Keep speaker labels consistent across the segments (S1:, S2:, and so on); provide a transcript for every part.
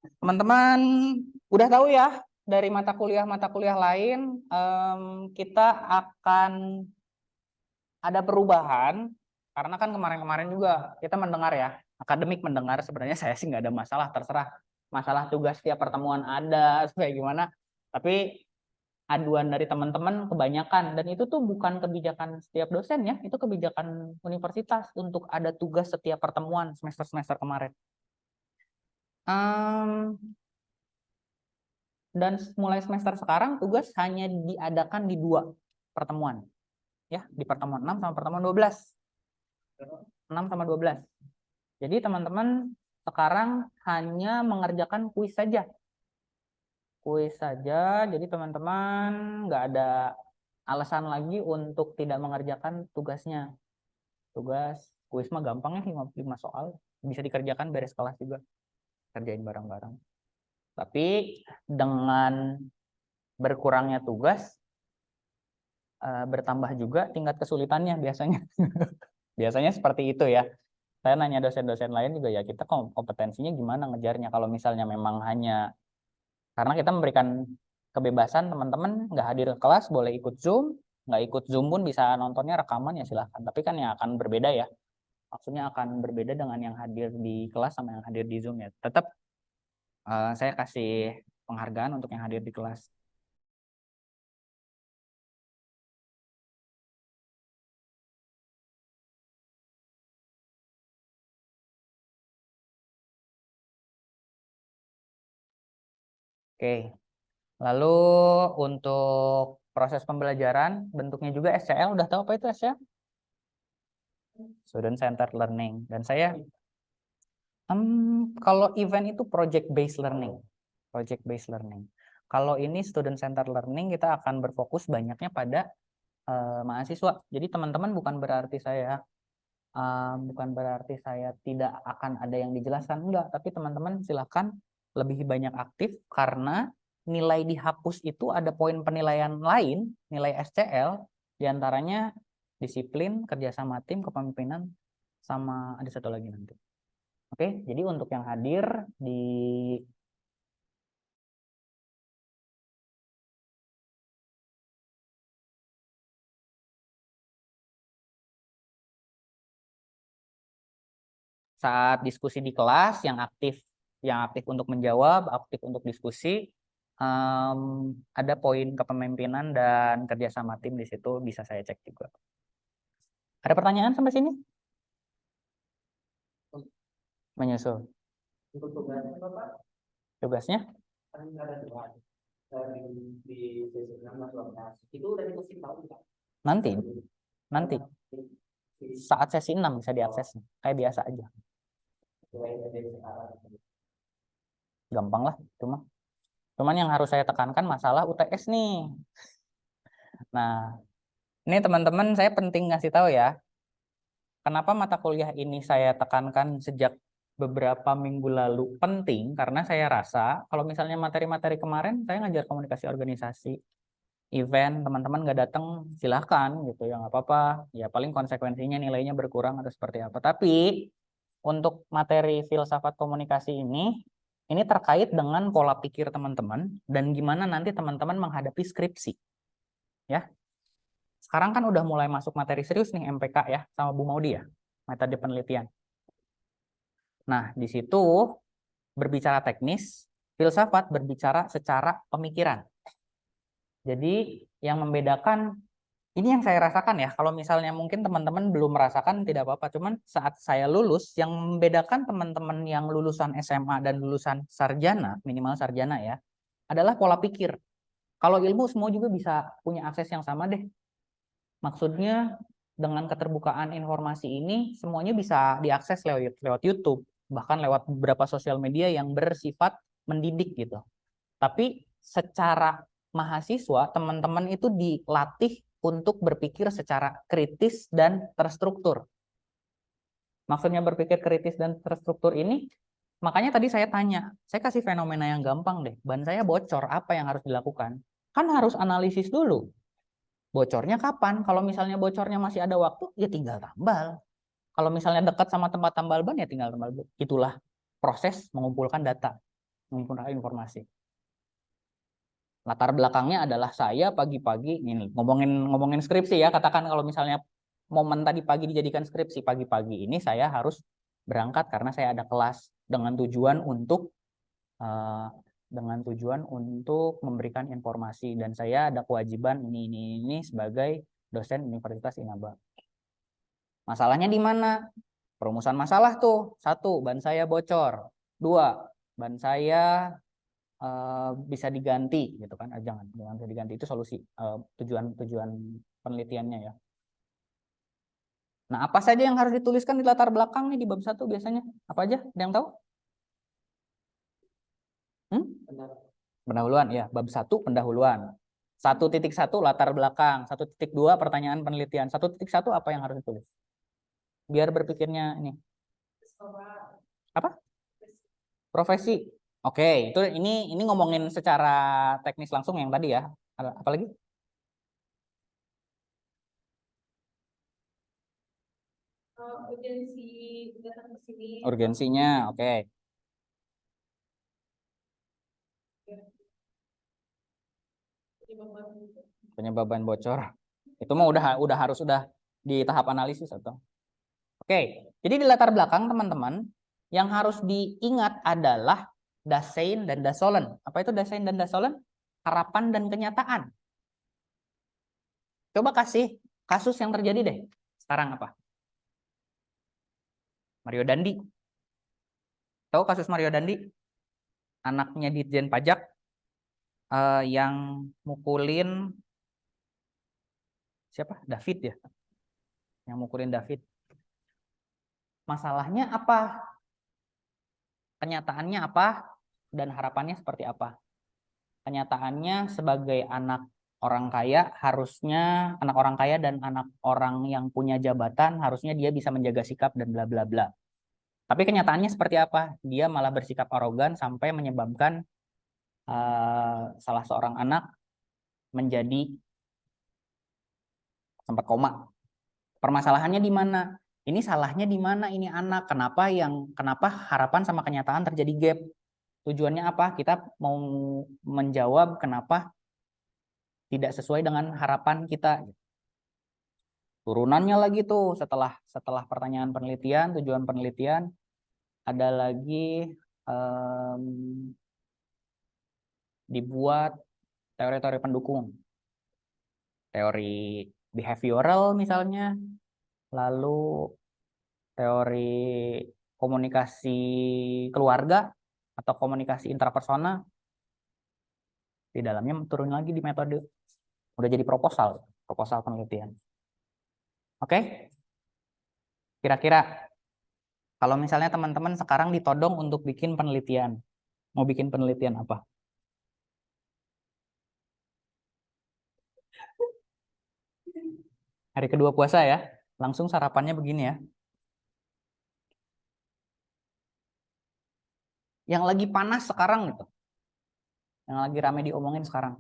S1: Teman-teman udah tahu ya dari mata kuliah lain kita akan ada perubahan karena kan kemarin-kemarin juga kita mendengar ya akademik mendengar sebenarnya saya sih nggak ada masalah terserah masalah tugas tiap pertemuan ada supaya gimana tapi aduan dari teman-teman kebanyakan dan itu tuh bukan kebijakan setiap dosen ya itu kebijakan universitas untuk ada tugas setiap pertemuan semester kemarin. Dan mulai semester sekarang tugas hanya diadakan di 2 pertemuan. Ya, di pertemuan 6 sama pertemuan 12. 6 sama 12. Jadi teman-teman sekarang hanya mengerjakan kuis saja. Kuis saja, jadi teman-teman nggak ada alasan lagi untuk tidak mengerjakan tugasnya. Tugas kuis mah gampang ya, 5 soal. Bisa dikerjakan beres kelas juga. Kerjain bareng-bareng. Tapi dengan berkurangnya tugas, bertambah juga tingkat kesulitannya biasanya. Biasanya seperti itu ya. Saya nanya dosen-dosen lain juga ya kita kompetensinya gimana ngejarnya kalau misalnya memang hanya karena kita memberikan kebebasan teman-teman nggak hadir ke kelas boleh ikut Zoom, nggak ikut Zoom pun bisa nontonnya rekaman ya silahkan. Tapi kan yang akan berbeda ya. Maksudnya akan berbeda dengan yang hadir di kelas sama yang hadir di Zoom ya. Tetap saya kasih penghargaan untuk yang hadir di kelas. Oke. Lalu untuk proses pembelajaran bentuknya juga SCL udah tahu apa itu SCL? Student Centered Learning. Dan saya kalau event itu project based learning. Project based learning. Kalau ini student centered learning kita akan berfokus banyaknya pada mahasiswa. Jadi teman-teman bukan berarti saya tidak akan ada yang dijelaskan enggak, tapi teman-teman silakan lebih banyak aktif karena nilai dihapus itu ada poin penilaian lain, nilai SCL diantaranya disiplin, kerjasama tim, kepemimpinan, sama ada satu lagi nanti. Oke, jadi untuk yang hadir di saat diskusi di kelas yang aktif untuk menjawab, aktif untuk diskusi, ada poin kepemimpinan dan kerjasama tim di situ bisa saya cek juga. Ada pertanyaan sampai sini? Menyusul. Untuk tugasnya Bapak? Tugasnya? Di sesi 6 itu udah dikasih tahu Pak? Nanti saat sesi 6 bisa diakses kayak biasa aja. Gampang lah cuman yang harus saya tekankan masalah UTS nih. Nah, ini teman-teman saya penting ngasih tahu ya. Kenapa mata kuliah ini saya tekankan sejak beberapa minggu lalu penting karena saya rasa kalau misalnya materi-materi kemarin saya ngajar komunikasi organisasi, event, teman-teman nggak datang silahkan gitu ya nggak apa-apa. Ya paling konsekuensinya nilainya berkurang atau seperti apa. Tapi untuk materi filsafat komunikasi ini terkait dengan pola pikir teman-teman dan gimana nanti teman-teman menghadapi skripsi. Ya. Sekarang kan udah mulai masuk materi serius nih MPK ya sama Bu Maudi ya, metode penelitian. Nah, di situ berbicara teknis, filsafat berbicara secara pemikiran. Jadi yang membedakan ini yang saya rasakan ya, kalau misalnya mungkin teman-teman belum merasakan tidak apa-apa, cuman saat saya lulus, yang membedakan teman-teman yang lulusan SMA dan lulusan sarjana, minimal sarjana ya, adalah pola pikir. Kalau ilmu semua juga bisa punya akses yang sama deh. Maksudnya dengan keterbukaan informasi ini, semuanya bisa diakses lewat YouTube, bahkan lewat beberapa sosial media yang bersifat mendidik gitu. Tapi secara mahasiswa, teman-teman itu dilatih untuk berpikir secara kritis dan terstruktur. Maksudnya berpikir kritis dan terstruktur ini, makanya tadi saya tanya, saya kasih fenomena yang gampang deh, ban saya bocor, apa yang harus dilakukan? Kan harus analisis dulu. Bocornya kapan? Kalau misalnya bocornya masih ada waktu, ya tinggal tambal. Kalau misalnya dekat sama tempat tambal ban, ya tinggal tambal ban. Itulah proses mengumpulkan data. menggunakan informasi. Latar belakangnya adalah saya pagi-pagi ini ngomongin skripsi ya, katakan kalau misalnya momen tadi pagi dijadikan skripsi, pagi-pagi ini saya harus berangkat karena saya ada kelas dengan tujuan untuk memberikan informasi, dan saya ada kewajiban ini sebagai dosen Universitas Inaba. Masalahnya di mana? Perumusan masalah tuh. 1, ban saya bocor. 2, ban saya bisa diganti gitu kan. Jangan bisa diganti, itu solusi tujuan penelitiannya ya. Nah, apa saja yang harus dituliskan di latar belakang nih di bab 1 biasanya? Apa aja? Ada yang tahu? Pendahuluan ya, bab 1 pendahuluan. 1.1 latar belakang, 1.2 pertanyaan penelitian. 1.1 apa yang harus ditulis? Biar berpikirnya ini. Apa? Profesi. Oke, itu ini ngomongin secara teknis langsung yang tadi ya. Apa lagi?
S2: Urgensi datang ke sini.
S1: Urgensinya, oke. Penyebaban bocor. Itu mah udah harus di tahap analisis atau. Oke, jadi di latar belakang teman-teman yang harus diingat adalah Dasein dan Dasolen. Apa itu Dasein dan Dasolen? Harapan dan kenyataan. Coba kasih kasus yang terjadi deh. Sekarang apa? Mario Dandi. Tahu kasus Mario Dandi? Anaknya Ditjen Pajak yang mukulin siapa? David ya. Yang mukulin David. Masalahnya apa? Kenyataannya apa? Dan harapannya seperti apa? Kenyataannya sebagai anak orang kaya, harusnya anak orang kaya dan anak orang yang punya jabatan harusnya dia bisa menjaga sikap dan bla bla bla. Tapi kenyataannya seperti apa? Dia malah bersikap arogan sampai menyebabkan salah seorang anak menjadi sempat koma. Permasalahannya di mana? Ini salahnya di mana ini anak? Kenapa harapan sama kenyataan terjadi gap? Tujuannya apa? Kita mau menjawab kenapa tidak sesuai dengan harapan kita. Turunannya lagi tuh setelah pertanyaan penelitian, tujuan penelitian ada lagi dibuat teori-teori pendukung. Teori behavioral misalnya, lalu teori komunikasi keluarga atau komunikasi intrapersonal. Di dalamnya turun lagi di metode. Udah jadi proposal penelitian. Oke? Kira-kira kalau misalnya teman-teman sekarang ditodong untuk bikin penelitian, mau bikin penelitian apa? Hari kedua puasa ya, langsung sarapannya begini ya. Yang lagi panas sekarang gitu, yang lagi rame diomongin sekarang.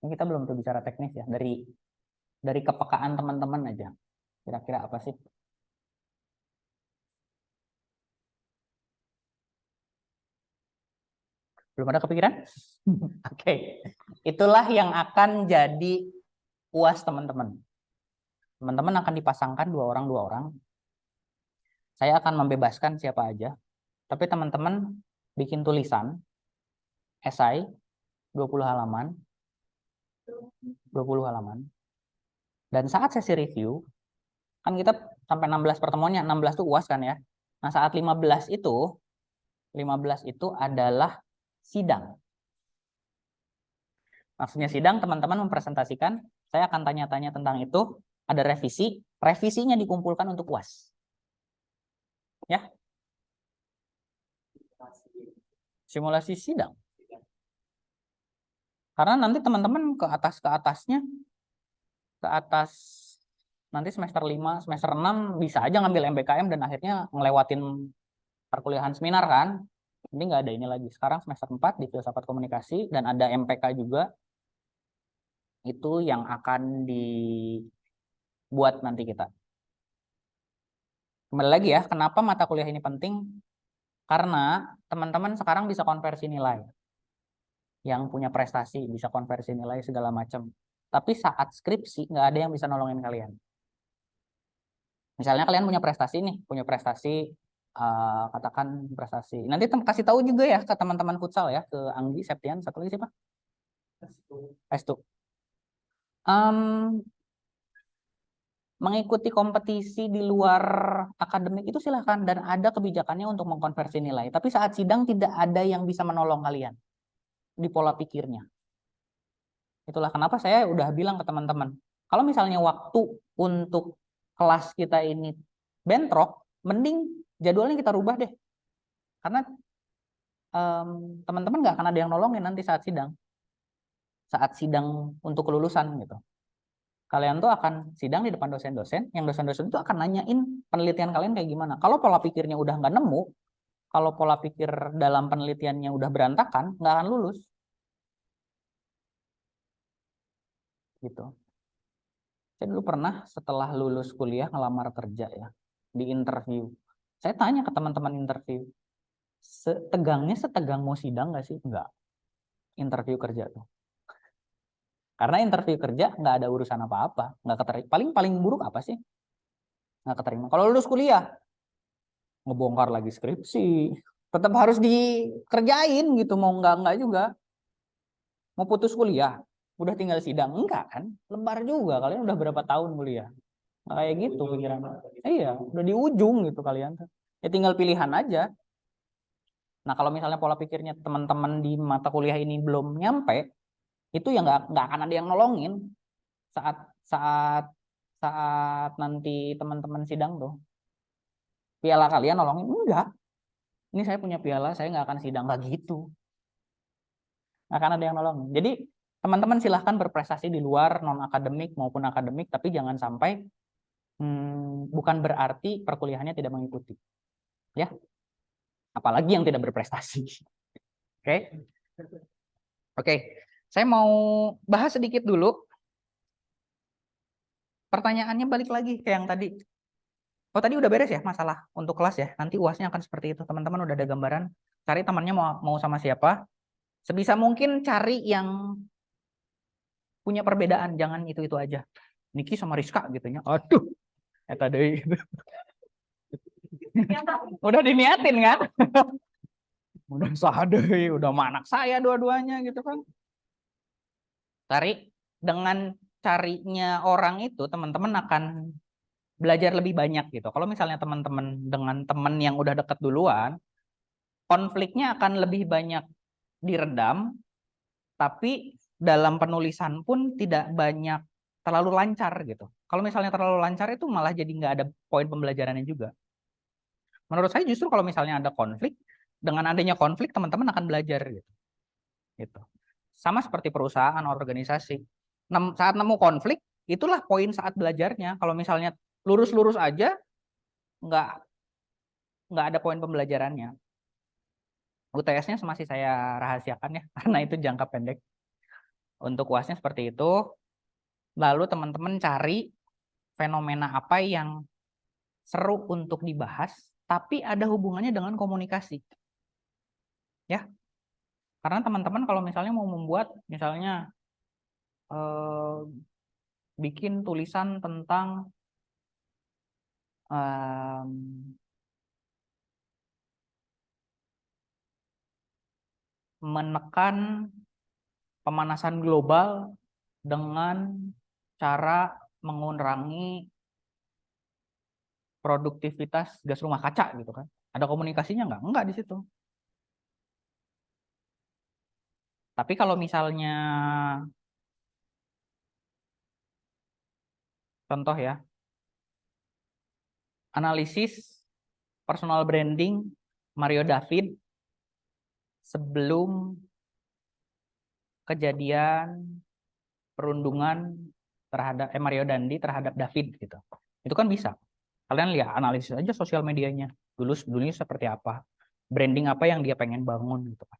S1: Ini kita belum tuh bicara teknis ya, dari kepekaan teman-teman aja. Kira-kira apa sih? Belum ada kepikiran? Oke. Itulah yang akan jadi UAS teman-teman. Teman-teman akan dipasangkan dua orang. Saya akan membebaskan siapa aja. Tapi teman-teman bikin tulisan, esai, 20 halaman. 20 halaman. Dan saat sesi review, kan kita sampai 16 pertemuannya, 16 itu UAS kan ya. Nah, saat 15 itu adalah sidang. Maksudnya sidang, teman-teman mempresentasikan, saya akan tanya-tanya tentang itu, ada revisinya dikumpulkan untuk UAS. Ya. Simulasi sidang. Karena nanti teman-teman ke atas nanti semester 5, semester 6 bisa aja ngambil MBKM dan akhirnya ngelewatin perkuliahan seminar kan. Ini nggak ada ini lagi. Sekarang semester 4 di filsafat komunikasi dan ada MPK juga. Itu yang akan dibuat nanti kita. Kembali lagi ya, kenapa mata kuliah ini penting? Karena teman-teman sekarang bisa konversi nilai. Yang punya prestasi, bisa konversi nilai segala macam. Tapi saat skripsi, nggak ada yang bisa nolongin kalian. Misalnya kalian punya prestasi nih, punya prestasi, katakan prestasi. Nanti kasih tahu juga ya ke teman-teman futsal ya, ke Anggi, Septian, satu lagi siapa? S2. Mengikuti kompetisi di luar akademik itu silahkan dan ada kebijakannya untuk mengkonversi nilai. Tapi saat sidang tidak ada yang bisa menolong kalian di pola pikirnya. Itulah kenapa saya udah bilang ke teman-teman, kalau misalnya waktu untuk kelas kita ini bentrok, mending jadwalnya kita rubah deh. Karena teman-teman nggak akan ada yang nolongin nanti saat sidang. Saat sidang untuk kelulusan gitu. Kalian tuh akan sidang di depan dosen-dosen, yang dosen-dosen itu akan nanyain penelitian kalian kayak gimana. Kalau pola pikirnya udah nggak nemu, kalau pola pikir dalam penelitiannya udah berantakan, nggak akan lulus. Gitu. Saya dulu pernah setelah lulus kuliah ngelamar kerja ya, di interview. Saya tanya ke teman-teman interview, setegang mau sidang nggak sih? Nggak. Interview kerja tuh. Karena interview kerja nggak ada urusan apa-apa, nggak keterima. Paling buruk apa sih? Nggak keterima. Kalau lulus kuliah, ngebongkar lagi skripsi, tetap harus dikerjain gitu, mau nggak juga. Mau putus kuliah, udah tinggal sidang, enggak kan? Lembar juga, kalian udah berapa tahun kuliah? Nggak kayak gitu pikiran. Iya, udah di ujung gitu kalian. Ya tinggal pilihan aja. Nah kalau misalnya pola pikirnya teman-teman di mata kuliah ini belum nyampe, itu ya nggak akan ada yang nolongin saat saat saat nanti teman-teman sidang tuh. Piala kalian nolongin enggak? Ini saya punya piala, saya nggak akan sidang nggak gitu. Nggak akan ada yang nolongin. Jadi teman-teman silahkan berprestasi di luar non akademik maupun akademik, tapi jangan sampai bukan berarti perkuliahannya tidak mengikuti, ya. Apalagi yang tidak berprestasi. Oke, oke. Saya mau bahas sedikit dulu. Pertanyaannya balik lagi ke yang tadi. Oh tadi udah beres ya masalah untuk kelas ya. Nanti UASnya akan seperti itu. Teman-teman udah ada gambaran. Cari temannya mau sama siapa. Sebisa mungkin cari yang punya perbedaan. Jangan itu aja. Niki sama Rizka gitu ya. Aduh, tadi gitu. Udah diniatin kan? Udah sadai, udah sama anak saya dua-duanya gitu kan. Dengan carinya orang itu teman-teman akan belajar lebih banyak gitu. Kalau misalnya teman-teman dengan teman yang udah deket duluan, konfliknya akan lebih banyak diredam, tapi dalam penulisan pun tidak banyak terlalu lancar gitu. Kalau misalnya terlalu lancar itu malah jadi nggak ada poin pembelajarannya juga. Menurut saya justru kalau misalnya ada konflik, dengan adanya konflik teman-teman akan belajar gitu. Gitu. Sama seperti perusahaan, organisasi. Saat nemu konflik, itulah poin saat belajarnya. Kalau misalnya lurus-lurus aja, nggak nggak ada poin pembelajarannya. UTS-nya masih saya rahasiakan ya, karena itu jangka pendek. Untuk UAS-nya seperti itu. Lalu teman-teman cari fenomena apa yang seru untuk dibahas, tapi ada hubungannya dengan komunikasi. Ya, karena teman-teman kalau misalnya mau membuat, misalnya bikin tulisan tentang menekan pemanasan global dengan cara mengurangi produktivitas gas rumah kaca gitu kan. Ada komunikasinya nggak? Nggak di situ. Tapi kalau misalnya contoh ya, analisis personal branding Mario David sebelum kejadian perundungan terhadap Mario Dandi terhadap David gitu. Itu kan bisa. Kalian lihat analisis aja sosial medianya. Dulunya seperti apa? Branding apa yang dia pengen bangun gitu kan.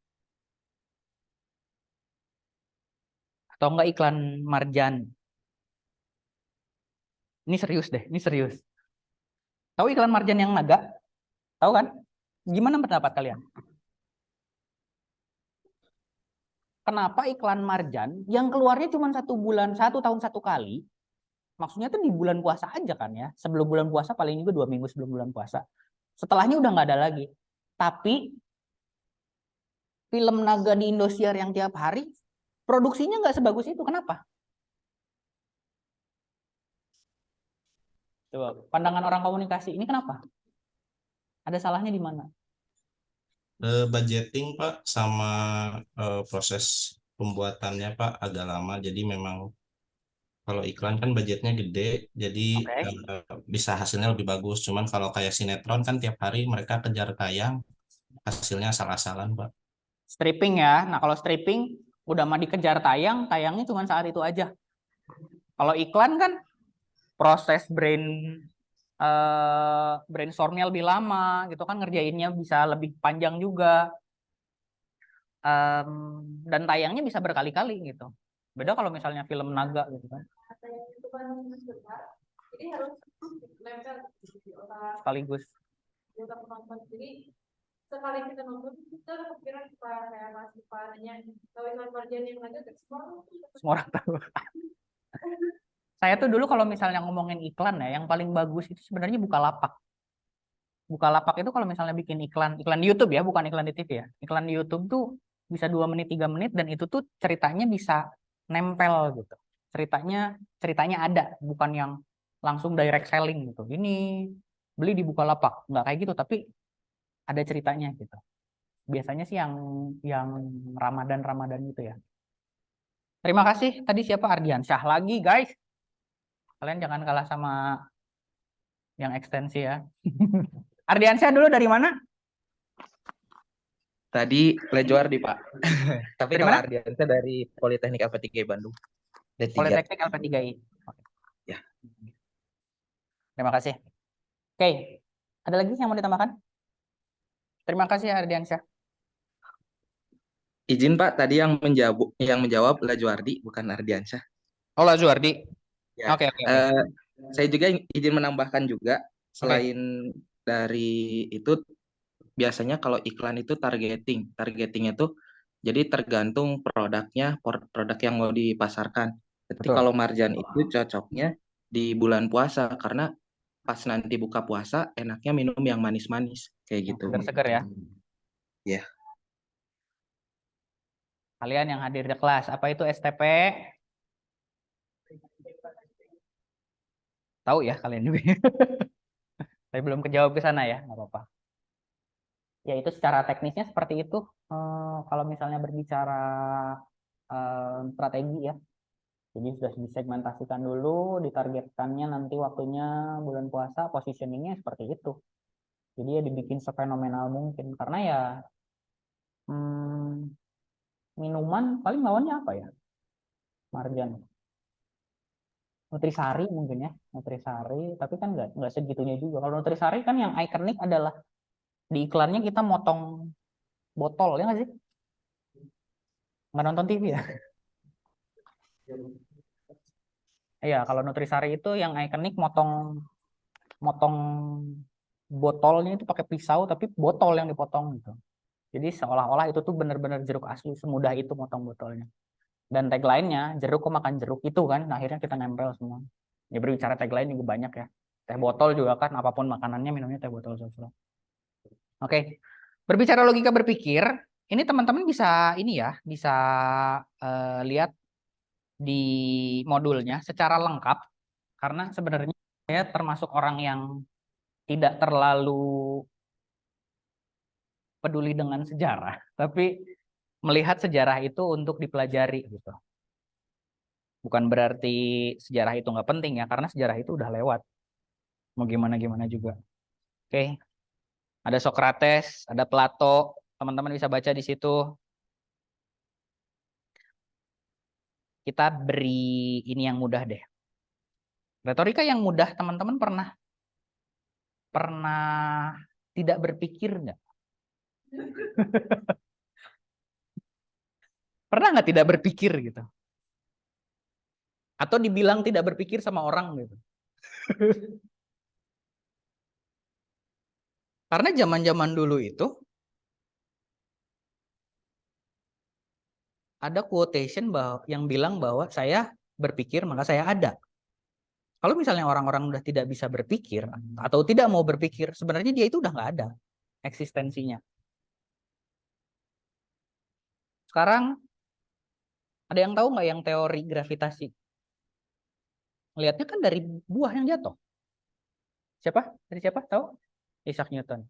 S1: Atau enggak iklan Marjan. Ini serius deh, ini serius. Tahu iklan marjan yang naga? Tahu kan? Gimana pendapat kalian? Kenapa iklan marjan yang keluarnya cuma 1 bulan, 1 tahun 1 kali? Maksudnya tuh di bulan puasa aja kan ya. Sebelum bulan puasa paling juga 2 minggu sebelum bulan puasa. Setelahnya udah nggak ada lagi. Tapi film naga di Indosiar yang tiap hari produksinya nggak sebagus itu. Kenapa? Coba pandangan orang komunikasi ini kenapa? Ada salahnya di mana?
S2: Budgeting Pak sama proses pembuatannya Pak agak lama, jadi memang kalau iklan kan budgetnya gede, jadi
S1: Oke.
S2: bisa hasilnya lebih bagus. Cuman kalau kayak sinetron kan tiap hari mereka kejar tayang, hasilnya asal-asalan Pak.
S1: Stripping ya. Nah, kalau stripping udah mah dikejar tayang, tayangnya cuma saat itu aja. Kalau iklan kan proses brainstormnya lebih lama gitu kan, ngerjainnya bisa lebih panjang juga. Dan tayangnya bisa berkali-kali gitu. Beda kalau misalnya film naga gitu kan. Jadi harus sekaligus. Jadi sekali kita nonton kita kepikiran kayak masih parahnya kalau iklan marjan yang naga semua orang tahu. Saya tuh dulu kalau misalnya ngomongin iklan ya, yang paling bagus itu sebenarnya Bukalapak. Bukalapak itu kalau misalnya bikin iklan di YouTube ya, bukan iklan di TV ya. Iklan di YouTube tuh bisa 2 menit, 3 menit, dan itu tuh ceritanya bisa nempel gitu. Ceritanya ada, bukan yang langsung direct selling gitu. Ini beli di Bukalapak, nggak kayak gitu, tapi ada ceritanya gitu. Biasanya sih yang Ramadan gitu ya. Terima kasih. Tadi siapa? Ardiansyah lagi, guys. Kalian jangan kalah sama yang ekstensi ya. Ardiansyah dulu dari mana?
S3: Tadi Lejoardi Pak. Tapi
S1: Dari
S3: kalau
S1: mana?
S3: Ardiansyah dari Politeknik LP3 Bandung. D3.
S1: Politeknik LP3I.
S3: Ya.
S1: Terima kasih. Oke, ada lagi yang mau ditambahkan? Terima kasih Ardiansyah.
S3: Izin Pak, tadi yang menjawab Lejoardi bukan Ardiansyah.
S1: Oh, Lazuardi.
S3: Ya.
S1: Oke, oke, oke.
S3: Saya juga izin menambahkan juga, selain dari itu biasanya kalau iklan itu targetingnya tuh jadi tergantung produknya, produk yang mau dipasarkan. Jadi
S1: Betul.
S3: kalau marjan itu cocoknya di bulan puasa karena pas nanti buka puasa enaknya minum yang manis-manis kayak gitu.
S1: Seger-seger ya.
S3: Ya.
S1: Kalian yang hadir di kelas, apa itu STP? Tahu ya kalian juga. Tapi belum kejawab ke sana ya, nggak apa-apa. Ya itu secara teknisnya seperti itu. Kalau misalnya berbicara strategi ya. Jadi sudah disegmentasikan dulu, ditargetkannya nanti waktunya bulan puasa, positioningnya seperti itu. Jadi ya dibikin sefenomenal mungkin. Karena ya minuman paling lawannya apa ya? Marjan. Nutrisari mungkin ya, Nutrisari. Tapi kan nggak segitunya juga. Kalau Nutrisari kan yang ikonik adalah di iklannya kita motong botol ya nggak sih? Nggak nonton TV ya? Iya, kalau Nutrisari itu yang ikonik motong motong botolnya itu pakai pisau, tapi botol yang dipotong gitu. Jadi seolah-olah itu tuh benar-benar jeruk asli, semudah itu motong botolnya. Dan tagline-nya, jeruk kok makan jeruk itu kan, nah, akhirnya kita nempel semua. Ya berbicara tagline juga banyak ya. Teh botol juga kan, apapun makanannya minumnya teh botol sosro. Oke, berbicara logika berpikir, ini teman-teman bisa ini ya, bisa lihat di modulnya secara lengkap, karena sebenarnya saya termasuk orang yang tidak terlalu peduli dengan sejarah, tapi melihat sejarah itu untuk dipelajari gitu. Bukan berarti sejarah itu nggak penting ya, karena sejarah itu udah lewat. Mau gimana-gimana juga. Oke, ada Socrates, ada Plato, teman-teman bisa baca di situ. Kita beri ini yang mudah deh. Retorika yang mudah, teman-teman pernah tidak berpikir nggak? Pernah nggak tidak berpikir gitu? Atau dibilang tidak berpikir sama orang gitu? Karena zaman-zaman dulu itu ada quotation yang bilang bahwa saya berpikir maka saya ada. Kalau misalnya orang-orang udah tidak bisa berpikir atau tidak mau berpikir, sebenarnya dia itu udah nggak ada eksistensinya. Sekarang ada yang tahu nggak yang teori gravitasi? Lihatnya kan dari buah yang jatuh. Siapa? Dari siapa? Tahu? Isaac Newton.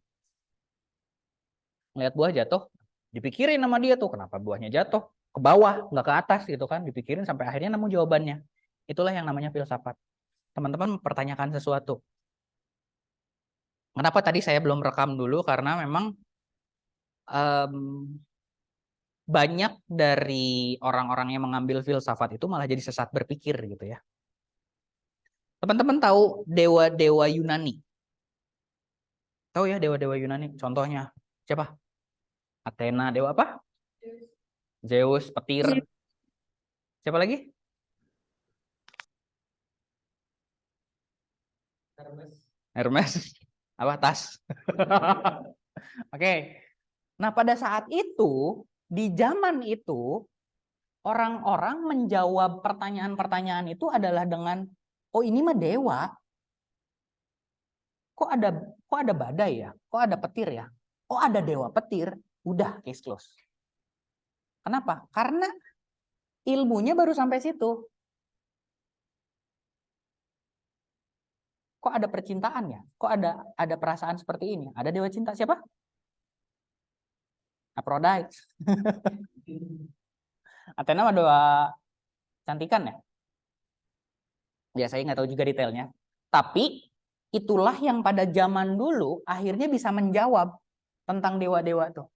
S1: Lihat buah jatuh, dipikirin sama dia tuh kenapa buahnya jatuh ke bawah, nggak ke atas gitu kan? Dipikirin sampai akhirnya nemu jawabannya. Itulah yang namanya filsafat. Teman-teman mempertanyakan sesuatu. Kenapa tadi saya belum rekam dulu? Karena memang banyak dari orang-orang yang mengambil filsafat itu malah jadi sesat berpikir gitu ya. Teman-teman tahu dewa-dewa Yunani? Tahu ya dewa-dewa Yunani? Contohnya siapa? Athena, dewa apa? Zeus, petir. Siapa lagi? Hermes. Apa? Tas. Oke. Nah, pada saat itu, di zaman itu, orang-orang menjawab pertanyaan-pertanyaan itu adalah dengan, oh ini mah dewa. Kok ada badai ya? Kok ada petir ya? Oh ada dewa petir. Udah, case close. Kenapa? Karena ilmunya baru sampai situ. Kok ada percintaan ya? Kok ada perasaan seperti ini? Ada dewa cinta siapa? Aphrodite. Athena mah dewa cantikan ya? Ya saya nggak tahu juga detailnya. Tapi itulah yang pada zaman dulu akhirnya bisa menjawab tentang dewa-dewa tuh.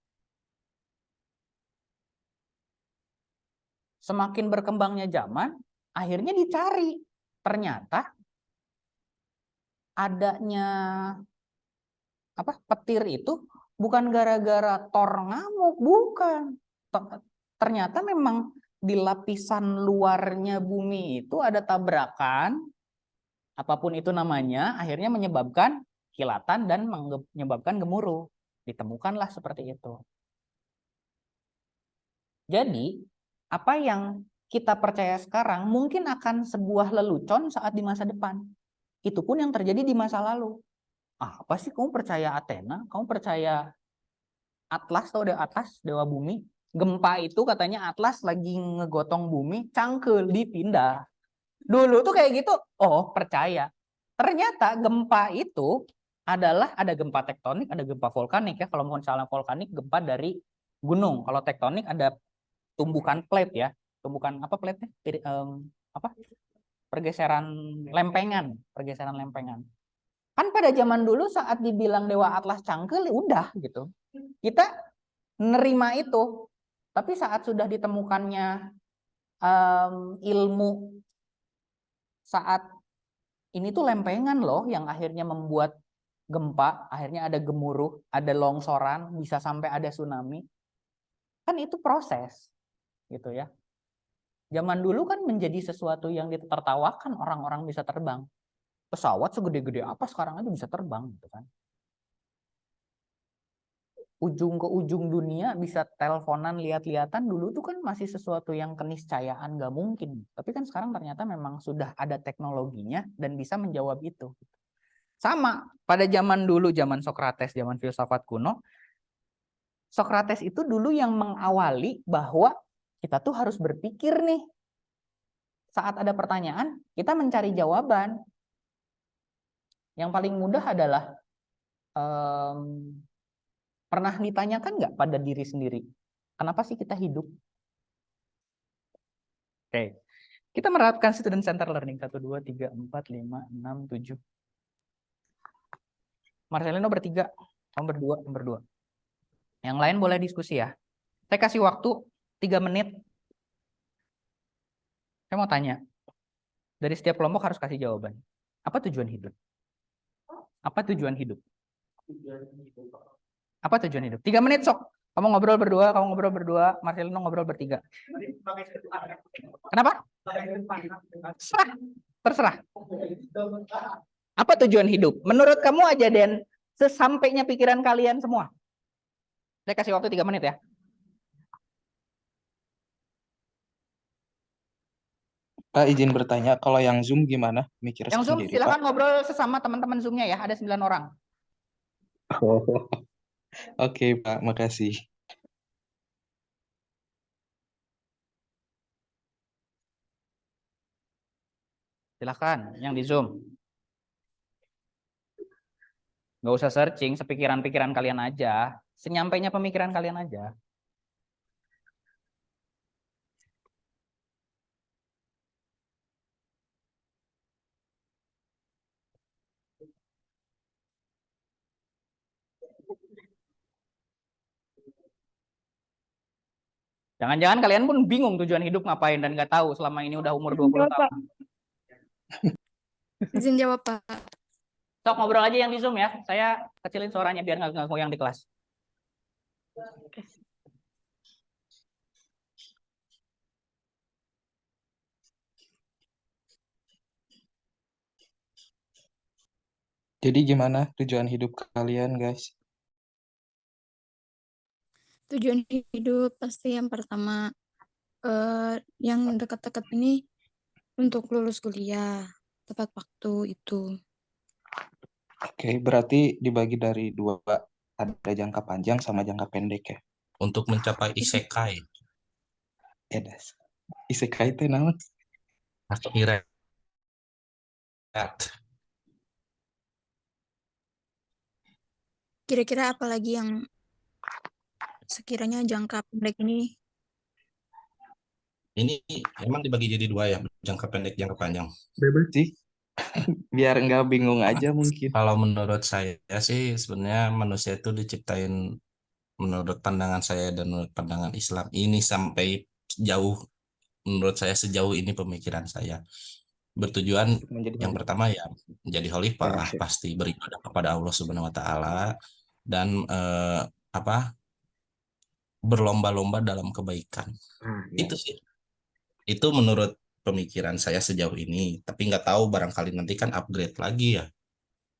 S1: Semakin berkembangnya zaman, akhirnya dicari. Ternyata adanya petir itu bukan gara-gara Thor ngamuk, bukan. Ternyata memang di lapisan luarnya bumi itu ada tabrakan, apapun itu namanya, akhirnya menyebabkan kilatan dan menyebabkan gemuruh. Ditemukanlah seperti itu. Jadi, apa yang kita percaya sekarang mungkin akan sebuah lelucon saat di masa depan. Itu pun yang terjadi di masa lalu. Apa sih kamu percaya Athena? Kamu percaya Atlas atau Atlas, dewa bumi? Gempa itu katanya Atlas lagi ngegotong bumi, cangkel dipindah. Dulu tuh kayak gitu, oh percaya. Ternyata gempa itu adalah ada gempa tektonik, ada gempa vulkanik ya. Kalau misalnya vulkanik gempa dari gunung. Kalau tektonik ada tumbukan plate ya. Tumbukan apa plate-nya? Pergeseran lempengan, Kan pada zaman dulu saat dibilang dewa Atlas cangkel udah gitu. Kita nerima itu. Tapi saat sudah ditemukannya ilmu saat ini tuh lempengan loh yang akhirnya membuat gempa, akhirnya ada gemuruh, ada longsoran, bisa sampai ada tsunami. Kan itu proses gitu ya. Zaman dulu kan menjadi sesuatu yang ditertawakan, orang-orang bisa terbang. Pesawat segede-gede apa sekarang aja bisa terbang gitu kan. Ujung ke ujung dunia bisa teleponan, lihat-lihatan, dulu tuh kan masih sesuatu yang keniscayaan, nggak mungkin. Tapi kan sekarang ternyata memang sudah ada teknologinya dan bisa menjawab itu. Sama, pada zaman dulu, zaman Sokrates, zaman filsafat kuno, Sokrates itu dulu yang mengawali bahwa kita tuh harus berpikir nih. Saat ada pertanyaan, kita mencari jawaban. Yang paling mudah adalah pernah ditanyakan nggak pada diri sendiri, kenapa sih kita hidup? Oke. Kita menerapkan student center learning 1, 2, 3, 4, 5, 6, 7. Marcelino bertiga, kamu berdua. Yang lain boleh diskusi ya. Saya kasih waktu 3 menit. Saya mau tanya. Dari setiap kelompok harus kasih jawaban. Apa tujuan hidup? Apa tujuan hidup? Apa tujuan hidup? 3 menit sok. Kamu ngobrol berdua, Marcelino ngobrol bertiga. Kenapa? Terserah. Apa tujuan hidup? Menurut kamu aja, Den, sesampainya pikiran kalian semua. Saya kasih waktu 3 menit ya.
S3: Pak, izin bertanya, kalau yang Zoom gimana? Mikir
S1: Yang Zoom
S3: sendiri,
S1: silahkan
S3: Pak.
S1: ngobrol sesama teman-teman Zoom-nya ya, ada 9 orang.
S3: Oke, Pak, makasih.
S1: Silahkan, yang di Zoom. Nggak usah searching, sepikiran-pikiran kalian aja. Senyampainya pemikiran kalian aja. Jangan-jangan kalian pun bingung tujuan hidup ngapain dan nggak tahu selama ini udah umur 20
S4: Jawab, Pak.
S1: tahun.
S4: Izin jawab, Pak.
S1: Sok ngobrol aja yang di Zoom ya. Saya kecilin suaranya biar nggak goyang di kelas.
S3: Jadi gimana tujuan hidup kalian, guys?
S4: Tujuan hidup pasti yang pertama, yang dekat-dekat ini untuk lulus kuliah tepat waktu itu.
S3: Oke, berarti dibagi dari dua, ada jangka panjang sama jangka pendek ya.
S2: Untuk mencapai isekai,
S3: Ya, das. Isekai itu naon?
S2: akhirat.
S4: Kira-kira apa lagi yang sekiranya jangka pendek ini?
S2: Ini emang dibagi jadi dua ya, jangka pendek, jangka panjang.
S3: Bebas sih. Biar nggak bingung aja mungkin.
S2: Kalau menurut saya sih sebenarnya manusia itu diciptain menurut pandangan saya dan menurut pandangan Islam ini sampai jauh, menurut saya sejauh ini pemikiran saya bertujuan
S3: Menjadi
S2: yang pertama ya menjadi khalifah,
S3: Ya,
S2: pasti beribadah kepada Allah Subhanahu wa taala dan apa berlomba-lomba dalam kebaikan.
S3: ya.
S2: Itu sih. Itu menurut pemikiran saya sejauh ini, tapi nggak tahu barangkali nanti kan upgrade lagi ya.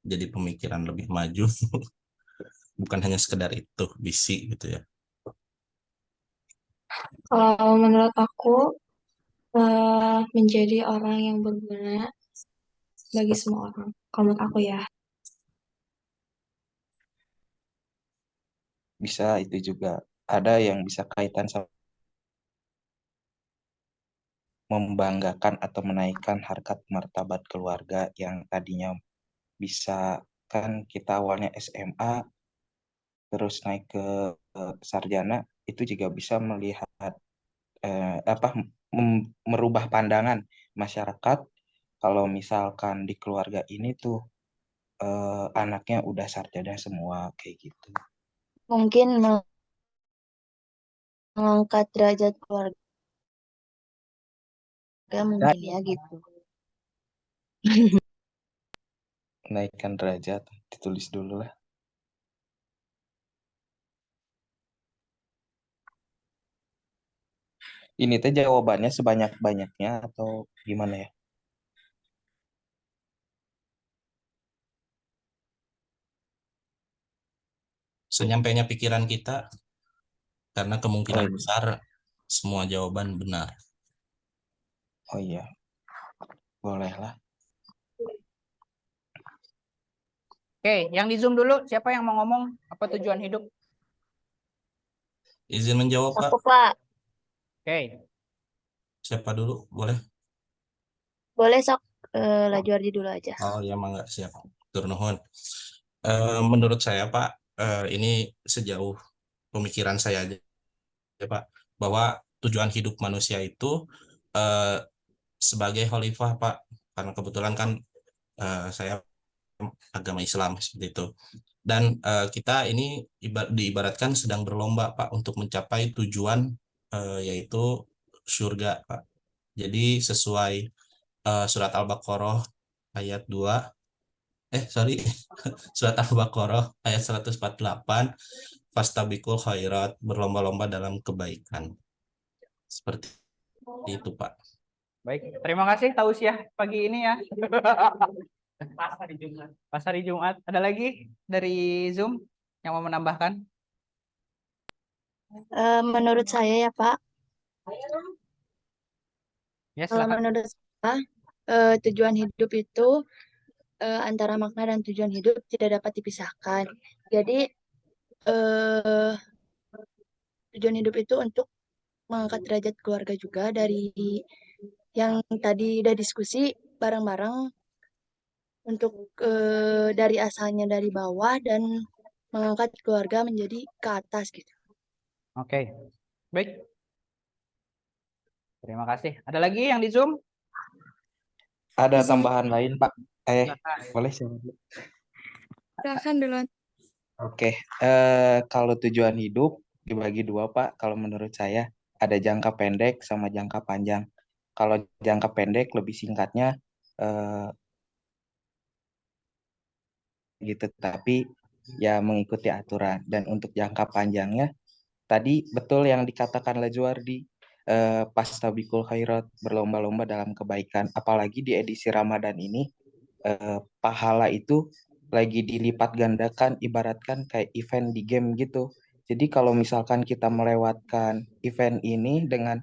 S2: Jadi pemikiran lebih maju. Bukan hanya sekedar itu, visi gitu ya.
S5: Kalau menurut aku, menjadi orang yang berguna bagi semua orang. Kalau menurut aku ya.
S3: Bisa itu juga. Ada yang bisa kaitan sama membanggakan atau menaikkan harkat martabat keluarga yang tadinya bisa, kan kita awalnya SMA terus naik ke sarjana, itu juga bisa melihat merubah pandangan masyarakat kalau misalkan di keluarga ini tuh anaknya udah sarjana semua kayak gitu.
S5: Mungkin mengangkat derajat keluarga mungkin ya gitu.
S3: Naikkan derajat, ditulis dulu lah. Ini teh jawabannya sebanyak-banyaknya atau gimana ya?
S2: Senyampainya pikiran kita, karena kemungkinan
S3: Oh iya.
S2: besar semua jawaban benar.
S3: Oh iya, boleh lah.
S1: Oke, yang di Zoom dulu. Siapa yang mau ngomong apa tujuan hidup?
S2: Izin menjawab, Pak.
S5: Aku Pak,
S1: Oke.
S2: Siapa dulu? Boleh?
S5: boleh sok Laju Ardi dulu aja.
S2: Oh ya, mangga, siap. Tur nuhun. Menurut saya, Pak, ini sejauh pemikiran saya aja ya, Pak, bahwa tujuan hidup manusia itu sebagai khalifah, Pak. Karena kebetulan kan saya agama Islam seperti itu. Dan kita ini diibaratkan sedang berlomba, Pak, untuk mencapai tujuan yaitu surga, Pak. Jadi sesuai surat Al-Baqarah ayat 2, surat Al-Baqarah ayat 148, fastabiqul khairat, berlomba-lomba dalam kebaikan. Seperti itu, Pak.
S1: Baik, terima kasih tausiah pagi ini ya. Pas hari Jumat. Ada lagi dari Zoom yang mau menambahkan?
S6: Menurut saya ya Pak,
S1: Ya,
S6: kalau
S1: silakan.
S6: menurut saya tujuan hidup itu antara makna dan tujuan hidup tidak dapat dipisahkan. Jadi eh, tujuan hidup itu untuk mengangkat derajat keluarga juga dari yang tadi udah diskusi bareng-bareng untuk dari asalnya dari bawah dan mengangkat keluarga menjadi ke atas gitu.
S1: Oke. Baik. Terima kasih. Ada lagi yang di Zoom?
S3: Ada
S4: Izin,
S3: tambahan lain, Pak.
S1: Silakan.
S3: Boleh sih.
S4: silakan duluan.
S3: Oke, kalau tujuan hidup dibagi dua, Pak. Kalau menurut saya ada jangka pendek sama jangka panjang. Kalau jangka pendek lebih singkatnya eh, gitu, tapi ya mengikuti aturan. Dan untuk jangka panjangnya, tadi betul yang dikatakan Lajuardi, Pastabikul Khairat, berlomba-lomba dalam kebaikan. Apalagi di edisi Ramadan ini, pahala itu lagi dilipat gandakan, ibaratkan kayak event di game gitu. Jadi kalau misalkan kita melewatkan event ini dengan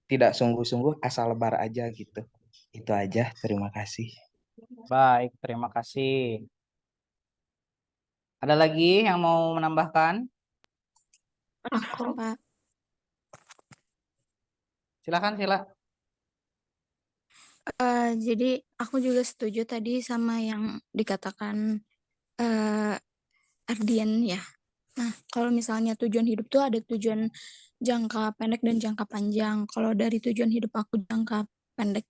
S3: tidak sungguh-sungguh, asal lebar aja gitu. Itu aja, terima kasih.
S1: Baik, terima kasih. Ada lagi yang mau menambahkan?
S4: Aku, Pak.
S1: Silakan, sila.
S4: Jadi aku juga setuju tadi sama yang dikatakan eh, Ardian ya. Nah, kalau misalnya tujuan hidup tuh ada tujuan jangka pendek dan jangka panjang. Kalau dari tujuan hidup aku jangka pendek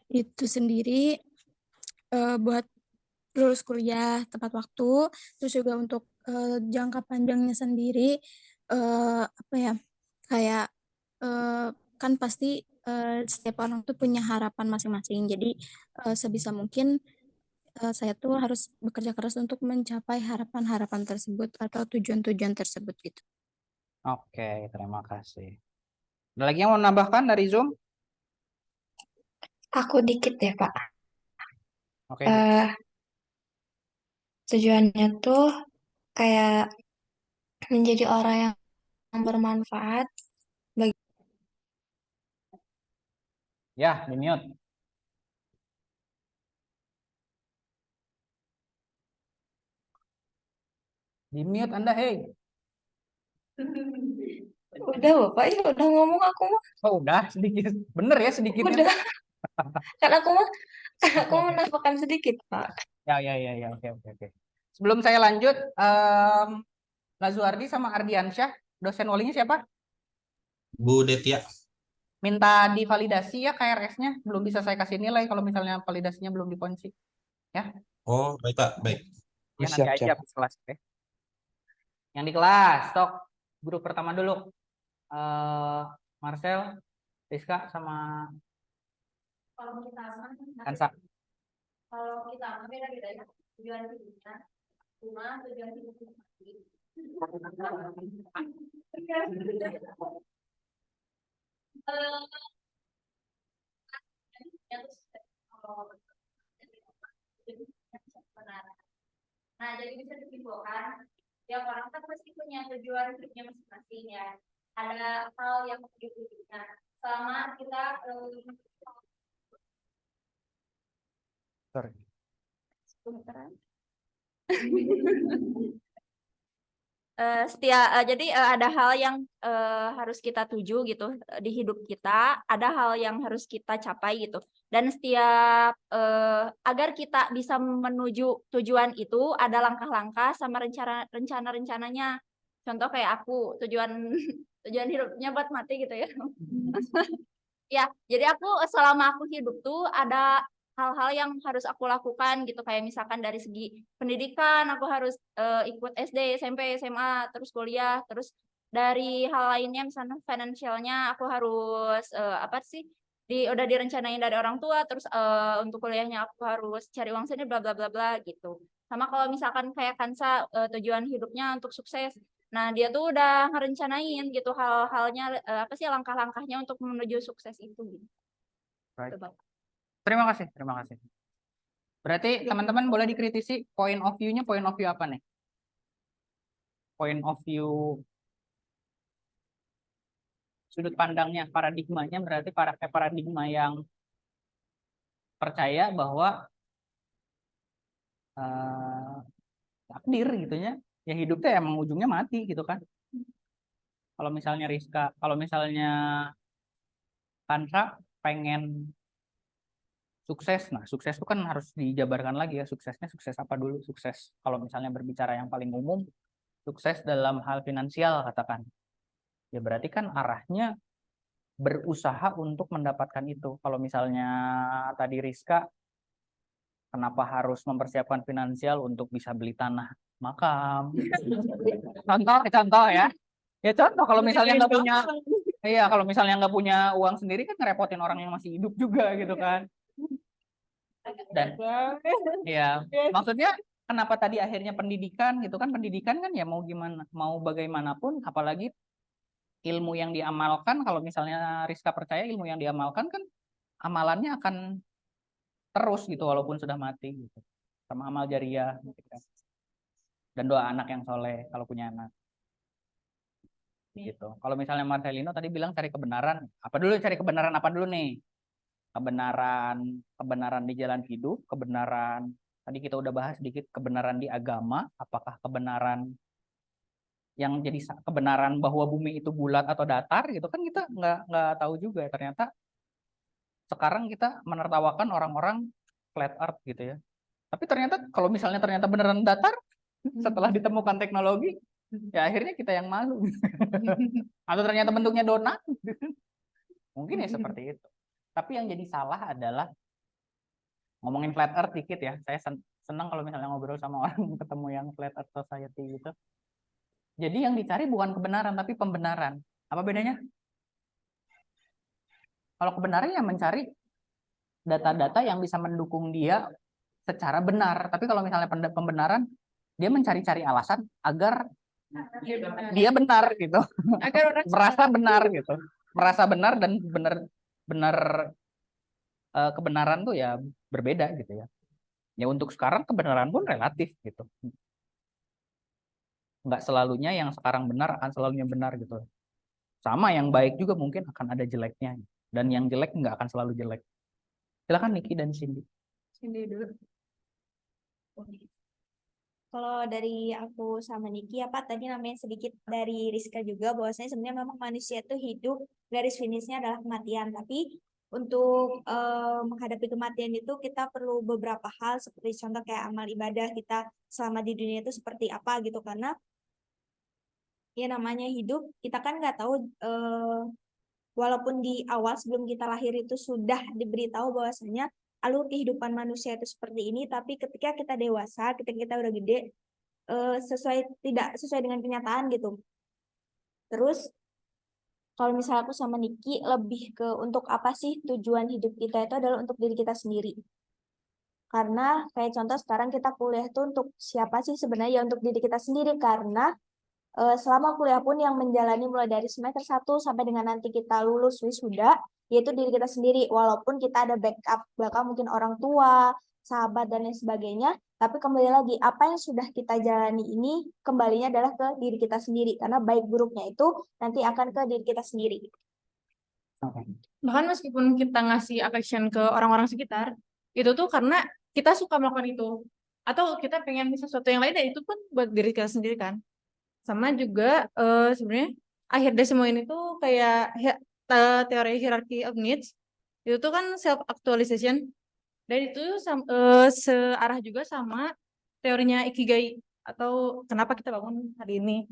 S4: itu sendiri buat lulus kuliah tepat waktu, terus juga untuk jangka panjangnya sendiri apa ya, kayak kan pasti setiap orang tuh punya harapan masing-masing. Jadi sebisa mungkin saya tuh harus bekerja keras untuk mencapai harapan-harapan tersebut atau tujuan-tujuan tersebut gitu.
S1: Oke, terima kasih. Ada lagi yang mau menambahkan dari Zoom?
S5: Aku dikit deh, Pak.
S1: Oke.
S5: Eh, Tujuannya tuh kayak menjadi orang yang bermanfaat bagi
S1: Ya, di mute. Di mute Anda, hei.
S5: udah Bapak ya udah ngomong aku mah
S1: Oh, udah sedikit. Bener ya sedikitnya.
S5: udah kan aku mah aku
S1: Oke, oke.
S5: menambahkan sedikit Pak.
S1: Ya, ya, ya, ya. Oke, oke, oke. Sebelum saya lanjut, Lazuardi sama Ardiansyah, dosen walinya siapa?
S2: Bu Detia.
S1: Minta divalidasi ya KRS-nya. Belum bisa saya kasih nilai kalau misalnya validasinya belum dikunci. Ya,
S2: Oh, baik Pak, baik.
S1: ya nanti
S3: Siap,
S1: aja
S3: siap.
S1: habis kelas. Oke. Yang di kelas, stok guru pertama dulu. Marcel, Rizka, sama
S6: Kalau kita
S1: Kansa.
S6: beda-beda ya tujuan hidupnya, cuma tujuan hidup nah, jadi bisa disimpulkan, tiap orang kan pasti punya tujuan hidupnya masing-masing ya. Ada hal yang dibutuhkan. Selama kita
S1: Sorry.
S7: Jadi ada hal yang harus kita tuju gitu di hidup kita, ada hal yang harus kita capai gitu. Dan setiap agar kita bisa menuju tujuan itu ada langkah-langkah sama rencana-rencananya. Contoh kayak aku tujuan tujuan hidupnya buat mati gitu ya. Ya, jadi aku selama aku hidup tuh ada hal-hal yang harus aku lakukan gitu, kayak misalkan dari segi pendidikan aku harus ikut SD, SMP, SMA, terus kuliah, terus dari hal lainnya misalnya finansialnya aku harus apa sih udah direncanain dari orang tua, terus untuk kuliahnya aku harus cari uang sendiri bla bla bla bla gitu. Sama kalau misalkan kayak Kansa tujuan hidupnya untuk sukses. Nah, dia tuh udah ngerencanain gitu hal-halnya apa sih langkah-langkahnya untuk menuju sukses itu gitu.
S1: Baik.
S7: Tuh, Bang.
S1: Terima kasih, terima kasih. Berarti teman-teman boleh dikritisi point of view-nya, point of view apa nih? Point of view sudut pandangnya, paradigmanya berarti paradigma yang percaya bahwa takdir gitu ya hidup tuh emang ujungnya mati gitu kan. Kalau misalnya Rizka, kalau misalnya Kansa pengen sukses, nah sukses itu kan harus dijabarkan lagi ya, suksesnya sukses apa dulu? Sukses kalau misalnya berbicara yang paling umum, sukses dalam hal finansial katakan, ya berarti kan arahnya berusaha untuk mendapatkan itu. Kalau misalnya tadi Rizka, kenapa harus mempersiapkan finansial untuk bisa beli tanah makam? Contoh ya. Ya contoh kalau misalnya nggak punya, iya kalau misalnya nggak punya uang sendiri kan ngerepotin orang yang masih hidup juga gitu kan. Dan ya maksudnya kenapa tadi akhirnya pendidikan gitu kan, pendidikan kan ya mau gimana, mau bagaimanapun, apalagi ilmu yang diamalkan, kalau misalnya Rizka percaya ilmu yang diamalkan kan amalannya akan terus gitu walaupun sudah mati gitu, sama amal jariah gitu kan. Dan doa anak yang soleh kalau punya anak gitu. Kalau misalnya Marcelino tadi bilang cari kebenaran, apa dulu, cari kebenaran apa dulu nih? Kebenaran di jalan hidup, kebenaran tadi kita udah bahas sedikit, kebenaran di agama, apakah kebenaran yang jadi kebenaran bahwa bumi itu bulat atau datar gitu kan, kita nggak tahu juga. Ternyata sekarang kita menertawakan orang-orang flat earth gitu ya, tapi ternyata kalau misalnya ternyata beneran datar setelah ditemukan teknologi, ya akhirnya kita yang malu. Atau ternyata bentuknya donat, mungkin ya seperti itu. Tapi yang jadi salah adalah ngomongin flat earth dikit ya, saya senang kalau misalnya ngobrol sama orang ketemu yang flat earth society gitu. Jadi yang dicari bukan kebenaran tapi pembenaran. Apa bedanya? Kalau kebenaran yang mencari data-data yang bisa mendukung dia secara benar, tapi kalau misalnya pembenaran, dia mencari-cari alasan agar dia benar gitu, merasa benar gitu, merasa benar, dan benar kebenaran tuh ya berbeda gitu ya. Ya untuk sekarang kebenaran pun relatif gitu, nggak selalunya yang sekarang benar akan selalunya benar gitu. Sama yang baik juga mungkin akan ada jeleknya, dan yang jelek nggak akan selalu jelek. Silakan Niki dan Cindy.
S8: Cindy dulu. Kalau dari aku sama Niki, apa tadi namanya sedikit dari Rizka juga, bahwasanya sebenarnya memang manusia itu hidup, garis finishnya adalah kematian. Tapi untuk menghadapi kematian itu kita perlu beberapa hal, seperti contoh kayak amal ibadah kita selama di dunia itu seperti apa gitu. Karena ya namanya hidup, kita kan nggak tahu, walaupun di awal sebelum kita lahir itu sudah diberitahu bahwasanya alur kehidupan manusia itu seperti ini, tapi ketika kita dewasa, ketika kita udah gede, tidak sesuai dengan kenyataan gitu. Terus kalau misalnya aku sama Niki lebih ke untuk apa sih tujuan hidup kita, itu adalah untuk diri kita sendiri. Karena kayak contoh sekarang kita kuliah itu untuk siapa sih sebenarnya? Ya untuk diri kita sendiri, karena selama kuliah pun yang menjalani mulai dari semester 1 sampai dengan nanti kita lulus wisuda, yaitu diri kita sendiri. Walaupun kita ada backup belakang mungkin orang tua, sahabat, dan lain sebagainya, tapi kembali lagi, apa yang sudah kita jalani ini kembalinya adalah ke diri kita sendiri. Karena baik buruknya itu nanti akan ke diri kita sendiri.
S9: Bahkan meskipun kita ngasih affection ke orang-orang sekitar, itu tuh karena kita suka melakukan itu. Atau kita pengen sesuatu yang lain, dan itu pun buat diri kita sendiri kan. Sama juga sebenarnya akhir dari semua ini tuh kayak teori hierarchy of needs, itu tuh kan self actualization, dan itu searah juga sama teorinya ikigai atau kenapa kita bangun hari ini.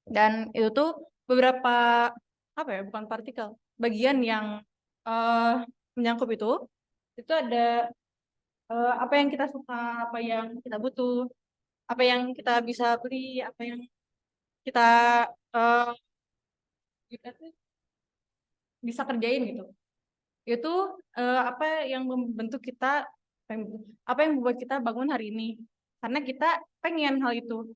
S9: Dan itu tuh beberapa apa ya, bukan partikel, bagian yang menyangkup itu ada apa yang kita suka, apa yang kita butuh, apa yang kita bisa beli, apa yang kita bisa kerjain gitu. Itu apa yang membentuk kita, apa yang membuat kita bangun hari ini, karena kita pengen hal itu.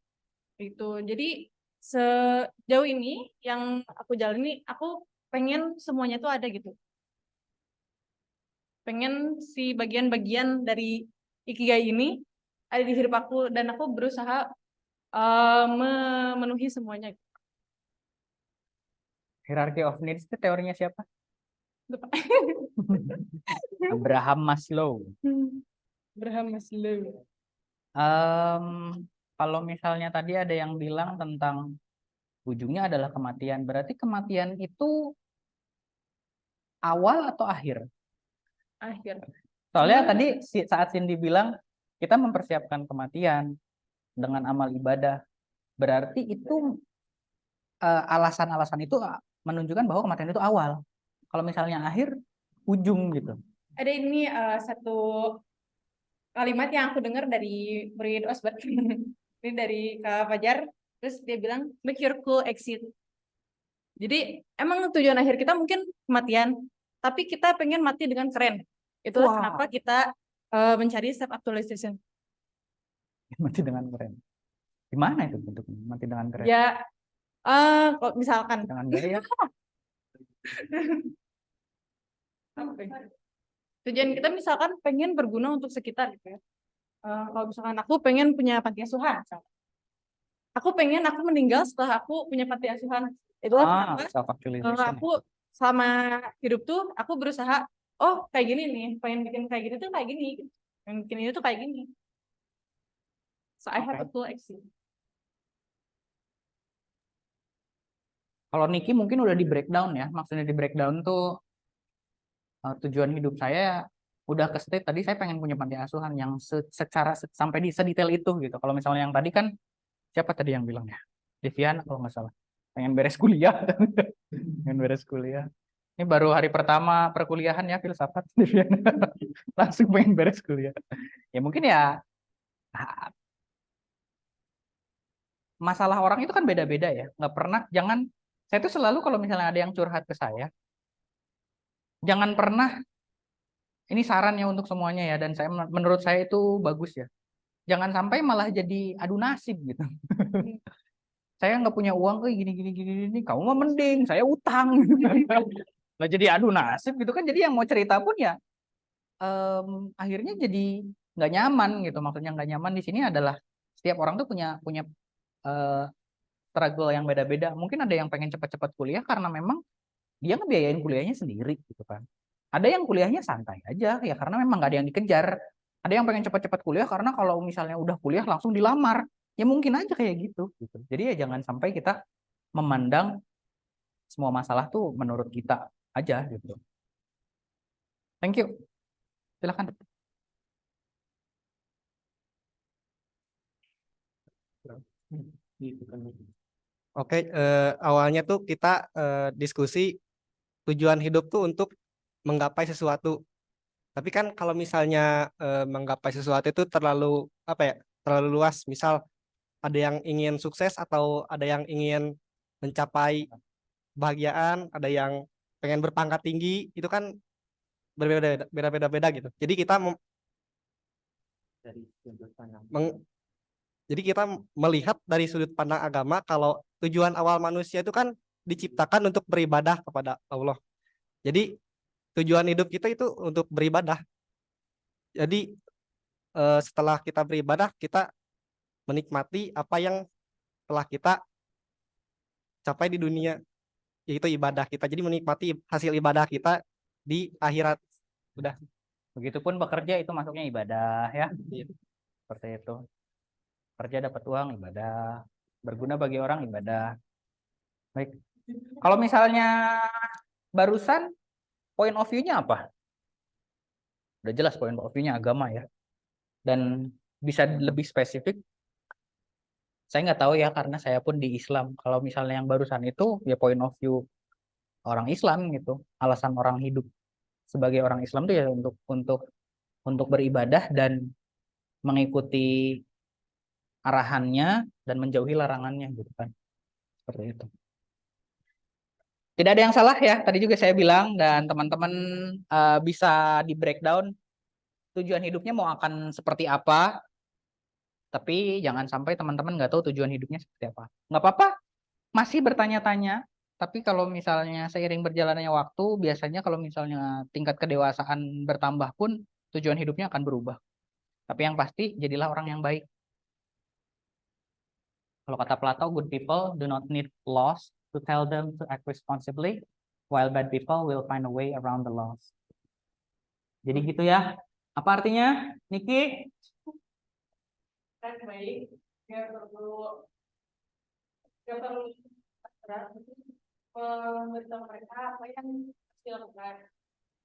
S9: Jadi sejauh ini yang aku jalani, aku pengen semuanya tuh ada gitu. Pengen si bagian-bagian dari ikigai ini ada di hidup aku dan aku berusaha memenuhi semuanya.
S1: Hierarchy of needs itu teorinya siapa?
S9: Lupa.
S1: Abraham Maslow.
S9: Abraham Maslow.
S1: Kalau misalnya tadi ada yang bilang tentang ujungnya adalah kematian, berarti kematian itu awal atau akhir?
S9: Akhir.
S1: Soalnya tadi saat Cindy bilang kita mempersiapkan kematian dengan amal ibadah, berarti itu alasan-alasan itu menunjukkan bahwa kematian itu awal. Kalau misalnya akhir, ujung gitu.
S9: Ada ini satu kalimat yang aku dengar dari murid Osbat. Ini dari Kak Fajar. Terus dia bilang, make your cool exit. Jadi emang tujuan akhir kita mungkin kematian, tapi kita pengen mati dengan keren. Itulah
S1: Wow.
S9: kenapa kita mencari self actualization.
S1: Mati dengan keren. Gimana itu bentuknya? Mati dengan keren.
S9: Ya, kalau misalkan
S1: Dengan gaya.
S9: tujuan kita misalkan pengen berguna untuk sekitar gitu ya. Kalau misalkan aku pengen punya panti asuhan, misalkan. Aku pengen aku meninggal setelah aku punya panti asuhan. Itulah kenapa
S1: Self actualization.
S9: aku selama hidup tuh aku berusaha, oh kayak gini nih, pengen bikin kayak gini tuh kayak gini, pengen bikin ini tuh kayak gini. So I have a cool exit.
S1: Kalau Niki mungkin udah di breakdown ya. Maksudnya di breakdown tuh tujuan hidup saya udah ke state tadi saya pengen punya panti asuhan yang secara sampai di sedetail itu gitu. Kalau misalnya yang tadi kan siapa tadi yang bilang ya? Devian kalau nggak salah. Pengen beres kuliah. Pengen beres kuliah. Ini baru hari pertama perkuliahan ya filsafat Devian. Langsung pengen beres kuliah. Ya mungkin ya masalah orang itu kan beda-beda ya. Nggak pernah saya tuh selalu kalau misalnya ada yang curhat ke saya, jangan pernah, ini sarannya untuk semuanya ya, dan menurut saya itu bagus ya. Jangan sampai malah jadi adu nasib gitu. Saya nggak punya uang kayak gini, kamu mah mending, saya utang. Nah jadi adu nasib gitu kan, jadi yang mau cerita pun ya akhirnya jadi nggak nyaman gitu. Maksudnya nggak nyaman di sini adalah setiap orang tuh punya struggle yang beda-beda. Mungkin ada yang pengen cepat-cepat kuliah karena memang dia ngebiayain kuliahnya sendiri gitu kan. Ada yang kuliahnya santai aja ya karena memang nggak ada yang dikejar. Ada yang pengen cepat-cepat kuliah karena kalau misalnya udah kuliah langsung dilamar. Ya mungkin aja kayak gitu. Jadi ya jangan sampai kita memandang semua masalah tuh menurut kita aja gitu. Thank you. Silakan.
S10: Oke, awalnya tuh kita diskusi tujuan hidup tuh untuk menggapai sesuatu. Tapi kan kalau misalnya menggapai sesuatu itu terlalu terlalu luas. Misal ada yang ingin sukses atau ada yang ingin mencapai kebahagiaan, ada yang pengen berpangkat tinggi, itu kan berbeda-beda gitu. Jadi kita melihat dari sudut pandang agama kalau tujuan awal manusia itu kan diciptakan untuk beribadah kepada Allah. Jadi tujuan hidup kita itu untuk beribadah. Jadi setelah kita beribadah, kita menikmati apa yang telah kita capai di dunia, yaitu ibadah kita. Jadi menikmati hasil ibadah kita di akhirat. Udah.
S1: Begitupun bekerja itu masuknya ibadah ya. Seperti itu. Kerja dapat uang ibadah, berguna bagi orang ibadah. Baik. Kalau misalnya barusan point of view-nya apa? Udah jelas point of view-nya agama ya. Dan bisa lebih spesifik. Saya nggak tahu ya karena saya pun di Islam. Kalau misalnya yang barusan itu ya point of view orang Islam gitu. Alasan orang hidup sebagai orang Islam itu ya untuk beribadah dan mengikuti arahannya dan menjauhi larangannya gitu kan. Seperti itu. Tidak ada yang salah ya. Tadi juga saya bilang dan teman-teman bisa di breakdown tujuan hidupnya mau akan seperti apa. Tapi jangan sampai teman-teman nggak tahu tujuan hidupnya seperti apa. Nggak apa-apa, masih bertanya-tanya. Tapi kalau misalnya seiring berjalannya waktu, biasanya kalau misalnya tingkat kedewasaan bertambah pun tujuan hidupnya akan berubah. Tapi yang pasti jadilah orang yang baik. Kalau kata Plato, good people do not need laws to tell them to act responsibly, while bad people will find a way around the laws. Jadi gitu ya. Apa artinya, Niki?
S9: Kan baik, nggak perlu memberitahu mereka apa yang harus dilakukan.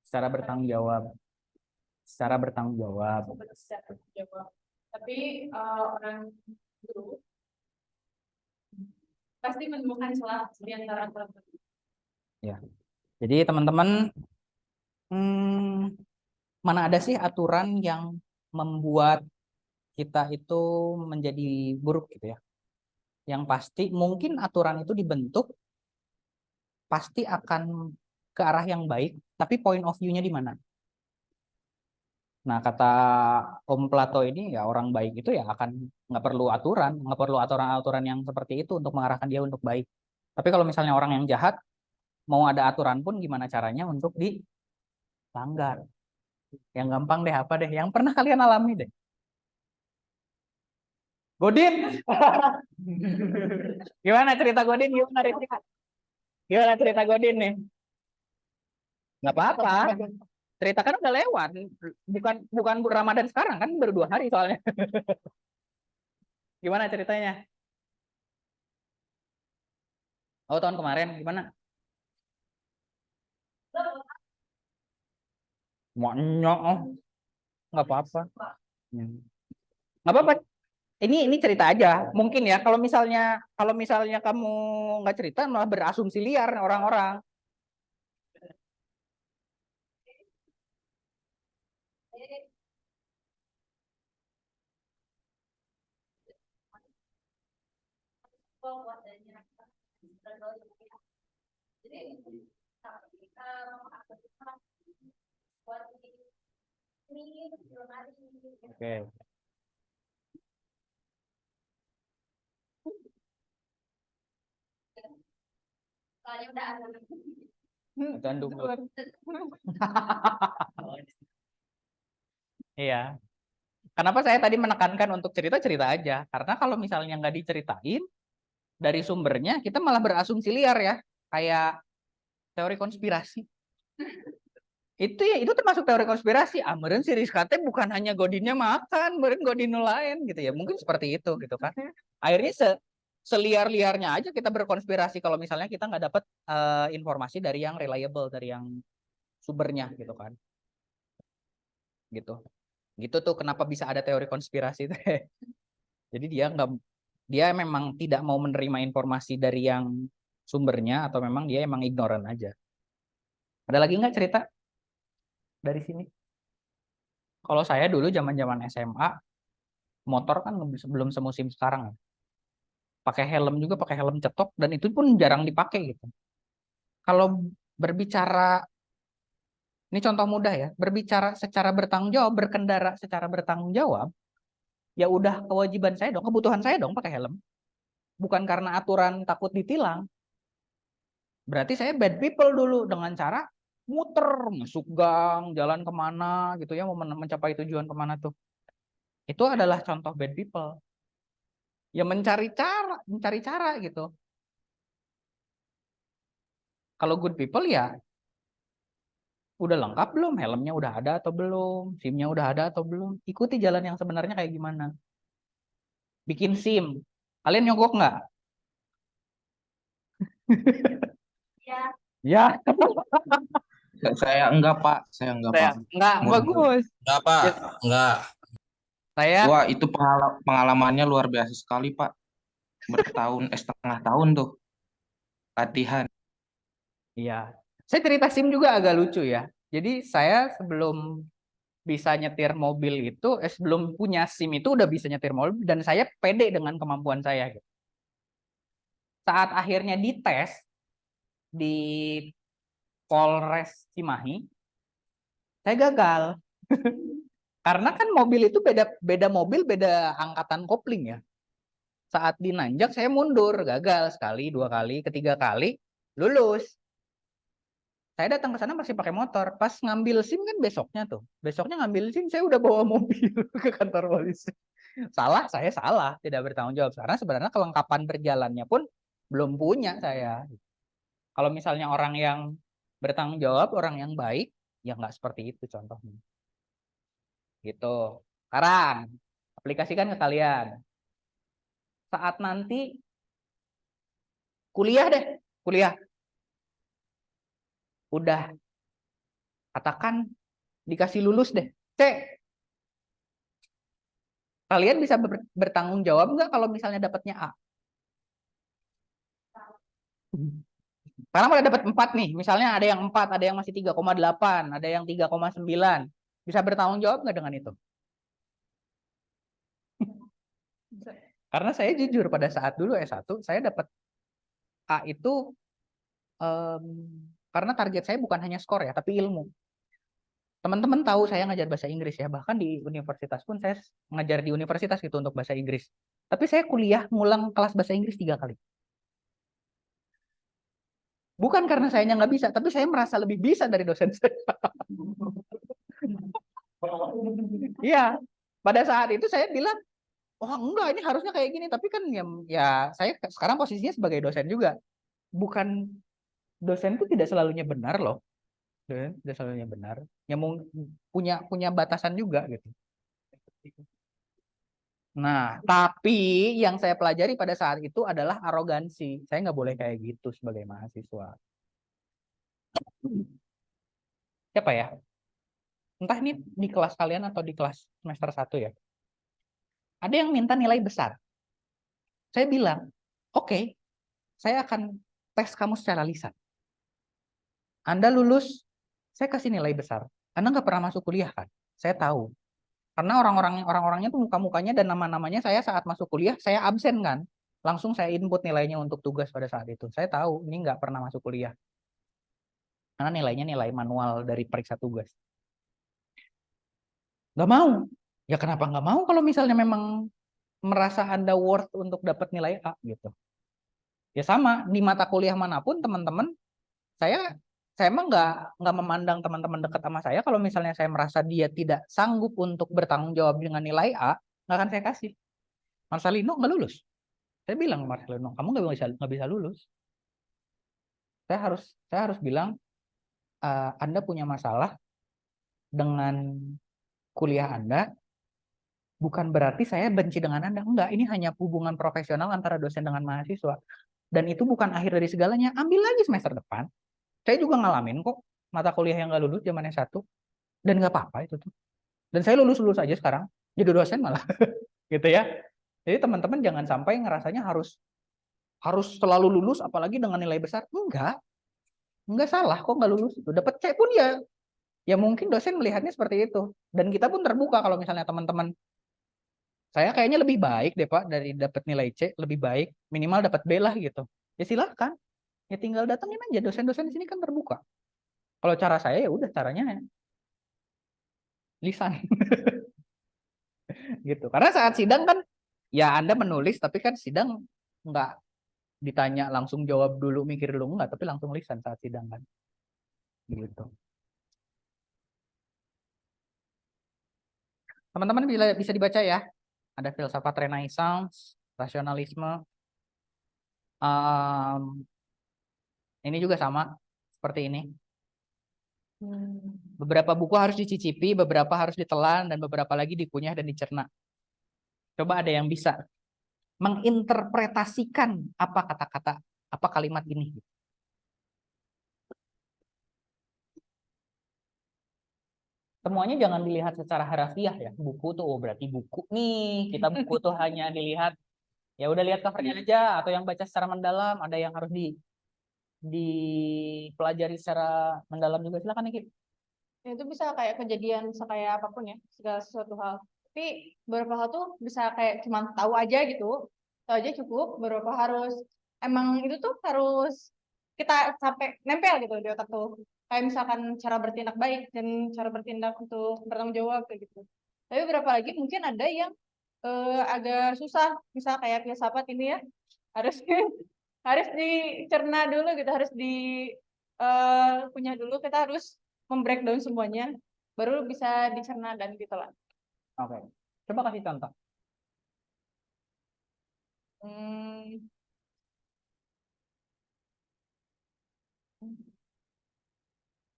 S1: Secara bertanggung jawab. Secara bertanggung jawab.
S9: Secara bertanggung jawab. Tapi orang dulu pasti menemukan celah di antara aturan.
S1: Ya. Jadi teman-teman, mana ada sih aturan yang membuat kita itu menjadi buruk gitu ya? Yang pasti mungkin aturan itu dibentuk pasti akan ke arah yang baik, tapi point of view-nya di mana? Nah, kata Om Plato ini ya orang baik itu ya akan nggak perlu aturan yang seperti itu untuk mengarahkan dia untuk baik. Tapi kalau misalnya orang yang jahat mau ada aturan pun gimana caranya untuk dilanggar? Yang gampang deh apa deh? Yang pernah kalian alami deh. Godin, gimana cerita Godin? Gimana cerita Godin nih? Nggak apa-apa. Cerita kan udah lewat. Bukan Ramadan sekarang kan baru 2 hari soalnya. Gimana ceritanya? Oh, tahun kemarin gimana? Nggak apa-apa. Nggak apa-apa. Ini cerita aja. Mungkin ya kalau misalnya kamu nggak cerita malah berasumsi liar orang-orang. Oke. Gandum. Iya. Kenapa saya tadi menekankan untuk cerita-cerita aja? Karena kalau misalnya nggak diceritain dari sumbernya, kita malah berasumsi liar ya, kayak teori konspirasi. Itu termasuk teori konspirasi. Meureun si Rizka teh bukan hanya Godinnya makan, meureun Godin lain gitu ya. Mungkin seperti itu gitu kan. Akhirnya seliar-liarnya aja kita berkonspirasi kalau misalnya kita nggak dapat informasi dari yang reliable, dari yang sumbernya gitu kan. Gitu tuh kenapa bisa ada teori konspirasi teh. Jadi dia memang tidak mau menerima informasi dari yang sumbernya atau memang dia emang ignoran aja. Ada lagi nggak cerita dari sini? Kalau saya dulu zaman-zaman SMA, motor kan belum semusim sekarang ya. Pakai helm juga, pakai helm cetok, dan itu pun jarang dipakai gitu. Kalau berbicara, ini contoh mudah ya, berbicara secara bertanggung jawab, berkendara secara bertanggung jawab, ya udah kewajiban saya dong, kebutuhan saya dong pakai helm. Bukan karena aturan takut ditilang. Berarti saya bad people dulu dengan cara muter, masuk gang, jalan kemana gitu ya, mau mencapai tujuan kemana tuh. Itu adalah contoh bad people. Ya mencari cara gitu. Kalau good people ya udah lengkap belum, helmnya udah ada atau belum, SIM-nya udah ada atau belum, ikuti jalan yang sebenarnya kayak gimana. Bikin SIM, kalian nyogok nggak? Ya.
S3: Saya enggak, Pak. Saya enggak, Pak.
S1: Enggak, bagus.
S2: Enggak, Pak. Enggak.
S3: Wah, itu pengalamannya luar biasa sekali, Pak. Setengah tahun tuh latihan.
S1: Iya. Saya cerita SIM juga agak lucu ya. Jadi saya sebelum bisa nyetir mobil itu, sebelum punya SIM itu udah bisa nyetir mobil dan saya pede dengan kemampuan saya. Gitu. Saat akhirnya dites di Polres Cimahi, saya gagal. Karena kan mobil itu beda mobil, beda angkatan kopling ya. Saat dinanjak saya mundur, gagal sekali, 2 kali, ketiga kali lulus. Saya datang ke sana masih pakai motor. Pas ngambil SIM kan besoknya tuh. Besoknya ngambil SIM saya udah bawa mobil ke kantor polisi. Salah, saya salah, tidak bertanggung jawab. Karena sebenarnya kelengkapan berjalannya pun belum punya saya. Kalau misalnya orang yang bertanggung jawab, orang yang baik, ya nggak seperti itu contohnya. Gitu. Sekarang, aplikasikan ke kalian. Saat nanti kuliah deh, kuliah. Udah, katakan dikasih lulus deh. C. Kalian bisa bertanggung jawab nggak kalau misalnya dapatnya A? Sekarang udah dapat 4 nih. Misalnya ada yang 4, ada yang masih 3,8, ada yang 3,9. Bisa bertanggung jawab nggak dengan itu? Karena saya jujur pada saat dulu S1, saya dapat A itu karena target saya bukan hanya skor ya, tapi ilmu. Teman-teman tahu saya ngajar bahasa Inggris ya, bahkan di universitas pun saya ngajar di universitas gitu untuk bahasa Inggris. Tapi saya kuliah ngulang kelas bahasa Inggris 3 kali. Bukan karena sayanya nggak bisa, tapi saya merasa lebih bisa dari dosen saya. Iya, pada saat itu saya bilang, oh enggak, ini harusnya kayak gini. Tapi kan ya saya sekarang posisinya sebagai dosen juga. Bukan, dosen itu tidak selalunya benar loh. Tidak selalunya benar. Yang punya batasan juga gitu. Nah, tapi yang saya pelajari pada saat itu adalah arogansi. Saya nggak boleh kayak gitu sebagai mahasiswa. Siapa ya? Entah ini di kelas kalian atau di kelas semester 1 ya. Ada yang minta nilai besar. Saya bilang, oke, saya akan tes kamu secara lisan. Anda lulus, saya kasih nilai besar. Anda nggak pernah masuk kuliah kan? Saya tahu. Karena orang-orangnya tuh muka-mukanya dan nama-namanya saya saat masuk kuliah, saya absen kan. Langsung saya input nilainya untuk tugas pada saat itu. Saya tahu ini nggak pernah masuk kuliah. Karena nilainya nilai manual dari periksa tugas. Nggak mau. Ya kenapa nggak mau kalau misalnya memang merasa Anda worth untuk dapat nilai A gitu. Ya sama, di mata kuliah manapun teman-teman, saya emang nggak memandang teman-teman dekat sama saya kalau misalnya saya merasa dia tidak sanggup untuk bertanggung jawab dengan nilai A, nggak akan saya kasih. Marcelino nggak lulus. Saya bilang Marcelino, kamu nggak bisa lulus. Saya harus bilang, Anda punya masalah dengan kuliah Anda, bukan berarti saya benci dengan Anda. Enggak, ini hanya hubungan profesional antara dosen dengan mahasiswa. Dan itu bukan akhir dari segalanya. Ambil lagi semester depan. Saya juga ngalamin kok mata kuliah yang nggak lulus zaman S1. Dan nggak apa-apa itu tuh. Dan saya lulus-lulus aja sekarang. Jadi dosen malah. Gitu ya. Jadi teman-teman jangan sampai ngerasanya harus selalu lulus apalagi dengan nilai besar. Enggak. Enggak salah kok nggak lulus itu. Dapat C pun ya mungkin dosen melihatnya seperti itu. Dan kita pun terbuka kalau misalnya teman-teman, saya kayaknya lebih baik deh Pak dari dapat nilai C, lebih baik minimal dapat B lah gitu. Ya silahkan. Ya tinggal datangin aja, dosen-dosen di sini kan terbuka. Kalau cara saya ya udah caranya lisan. Gitu. Karena saat sidang kan ya Anda menulis tapi kan sidang nggak ditanya langsung jawab dulu mikir dulu nggak, tapi langsung lisan saat sidang kan. Gitu. Teman-teman bisa dibaca ya. Ada filsafat Renaissance, rasionalisme. Ini juga sama seperti ini. Beberapa buku harus dicicipi, beberapa harus ditelan, dan beberapa lagi dikunyah dan dicerna. Coba ada yang bisa menginterpretasikan apa kata-kata, apa kalimat ini. Semuanya jangan dilihat secara harafiah ya. Buku tuh, oh berarti buku nih. Kita buku tuh hanya dilihat, ya udah lihat covernya aja, atau yang baca secara mendalam, ada yang harus dipelajari secara mendalam juga. Silakan Niki.
S9: Itu bisa kayak kejadian, bisa kayak apapun ya, segala sesuatu hal. Tapi beberapa hal tuh bisa kayak cuma tahu aja gitu, tahu aja cukup. Beberapa harus, emang itu tuh harus kita sampai nempel gitu di otak tuh. Kayak misalkan cara bertindak baik dan cara bertindak untuk bertanggung jawab kayak gitu. Tapi beberapa lagi mungkin ada yang agak susah, misal kayak filsafat ini ya, harus harus dicerna dulu gitu, harus kunyah dulu, kita harus membreakdown semuanya, baru bisa dicerna dan ditelan.
S1: Oke. Coba kasih contoh.
S9: Hmm,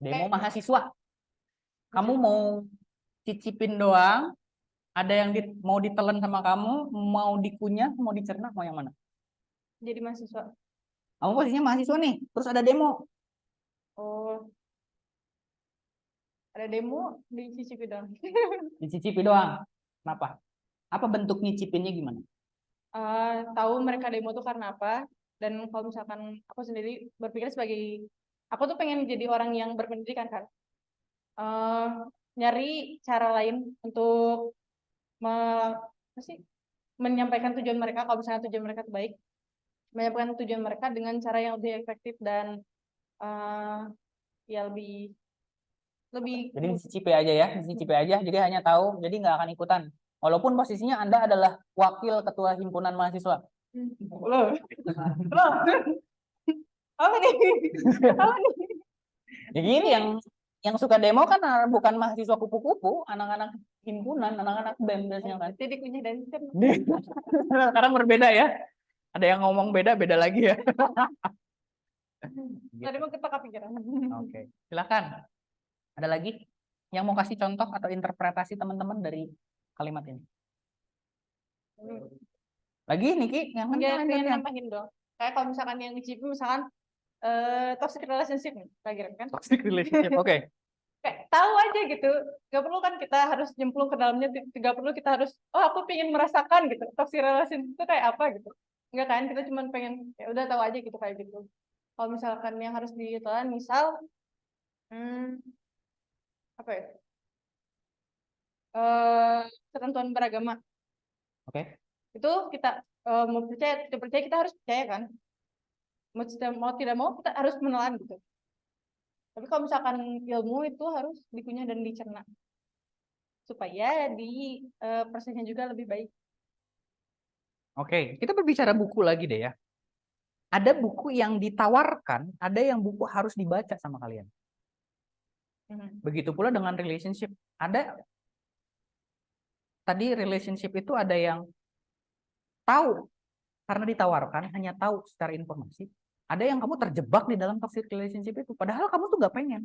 S1: Demo
S9: Kayak-
S1: mahasiswa. Kamu mau cicipin doang, ada yang mau ditelan sama kamu, mau dikunyah, mau dicerna, mau yang mana?
S9: jadi mahasiswa.
S1: Kamu posisinya mahasiswa nih, terus ada demo.
S9: Oh, ada demo dicicipi dong.
S1: Dicicipi doang. Kenapa? Apa bentuk nyicipinnya gimana?
S9: Tahu mereka demo tuh karena apa, dan kalau misalkan aku sendiri berpikir sebagai, aku tuh pengen jadi orang yang berpendidikan kan. Nyari cara lain untuk apa sih, menyampaikan tujuan mereka, kalau misalnya tujuan mereka itu baik, menyampaikan tujuan mereka dengan cara yang lebih efektif dan ya lebih
S1: Jadi dicicipi aja ya, dicicipi aja. Jadi hanya tahu, jadi nggak akan ikutan. Walaupun posisinya Anda adalah wakil ketua himpunan mahasiswa.
S9: loh loh apa nih apa nih.
S1: Ya gini, yang suka demo kan bukan mahasiswa kupu-kupu, anak-anak himpunan, anak-anak BEM biasanya kan.
S9: Jadi kunyah dan cerna.
S1: Sekarang berbeda ya. Ada yang ngomong beda lagi ya.
S9: Tadi mau kita kepikiran.
S1: Oke, silakan. Ada lagi yang mau kasih contoh atau interpretasi teman-teman dari kalimat ini? Lagi Niki, yang mana
S9: Enggak,
S1: kalian
S9: pengen
S1: gantian?
S9: nambahin dong. Kayak kalau misalkan yang ngicipi misalkan toxic relationship nih, lagi kan.
S1: Toxic relationship, oke.
S9: Kayak tahu aja gitu. Gak perlu kan kita harus nyemplung ke dalamnya, gak perlu kita harus, oh aku pengen merasakan gitu. Toxic relationship itu kayak apa gitu. Enggak kan, kita cuma pengen, ya udah tahu aja gitu kayak gitu. Kalau misalkan yang harus ditelan, misal, apa ya? Ketentuan beragama.
S1: Oke.
S9: Itu kita mau percaya, tidak percaya kita harus percaya kan. Mau tidak mau kita harus menelan gitu. Tapi kalau misalkan ilmu itu harus dikunyah dan dicerna supaya di prosesnya juga lebih baik.
S1: Oke, kita berbicara buku lagi deh ya. Ada buku yang ditawarkan, ada yang buku harus dibaca sama kalian. Begitu pula dengan relationship. Ada tadi relationship itu ada yang tahu karena ditawarkan, hanya tahu secara informasi. Ada yang kamu terjebak di dalam toxic relationship itu, padahal kamu tuh nggak pengen.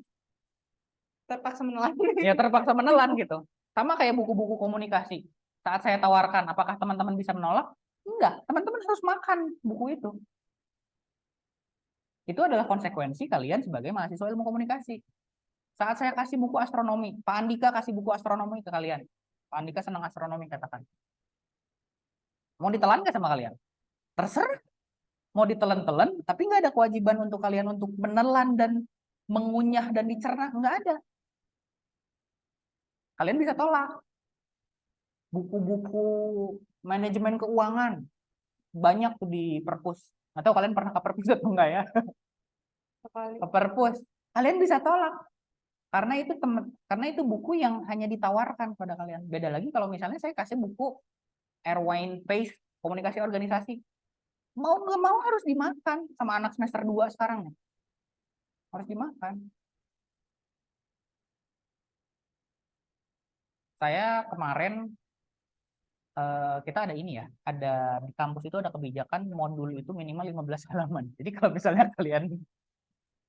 S9: Terpaksa menelan.
S1: Ya terpaksa menelan gitu. Sama kayak buku-buku komunikasi. Saat saya tawarkan, apakah teman-teman bisa menolak? Enggak, teman-teman harus makan buku itu. Itu adalah konsekuensi kalian sebagai mahasiswa ilmu komunikasi. Saat saya kasih buku astronomi, Pak Andika kasih buku astronomi ke kalian. Pak Andika senang astronomi, katakan. Mau ditelan nggak sama kalian? Terserah. Mau ditelan-telan, tapi nggak ada kewajiban untuk kalian untuk menelan dan mengunyah dan dicerna. Nggak ada. Kalian bisa tolak. Buku-buku manajemen keuangan banyak tuh di perpus. Atau kalian pernah ke perpus atau enggak ya? Ke perpus. Kalian bisa tolak. Karena itu buku yang hanya ditawarkan kepada kalian. Beda lagi kalau misalnya saya kasih buku Erwin Pace komunikasi organisasi. Mau nggak mau harus dimakan sama anak semester 2 sekarang. Harus dimakan. Saya kemarin kita ada ini ya, ada di kampus itu ada kebijakan modul itu minimal 15 halaman. Jadi kalau misalnya kalian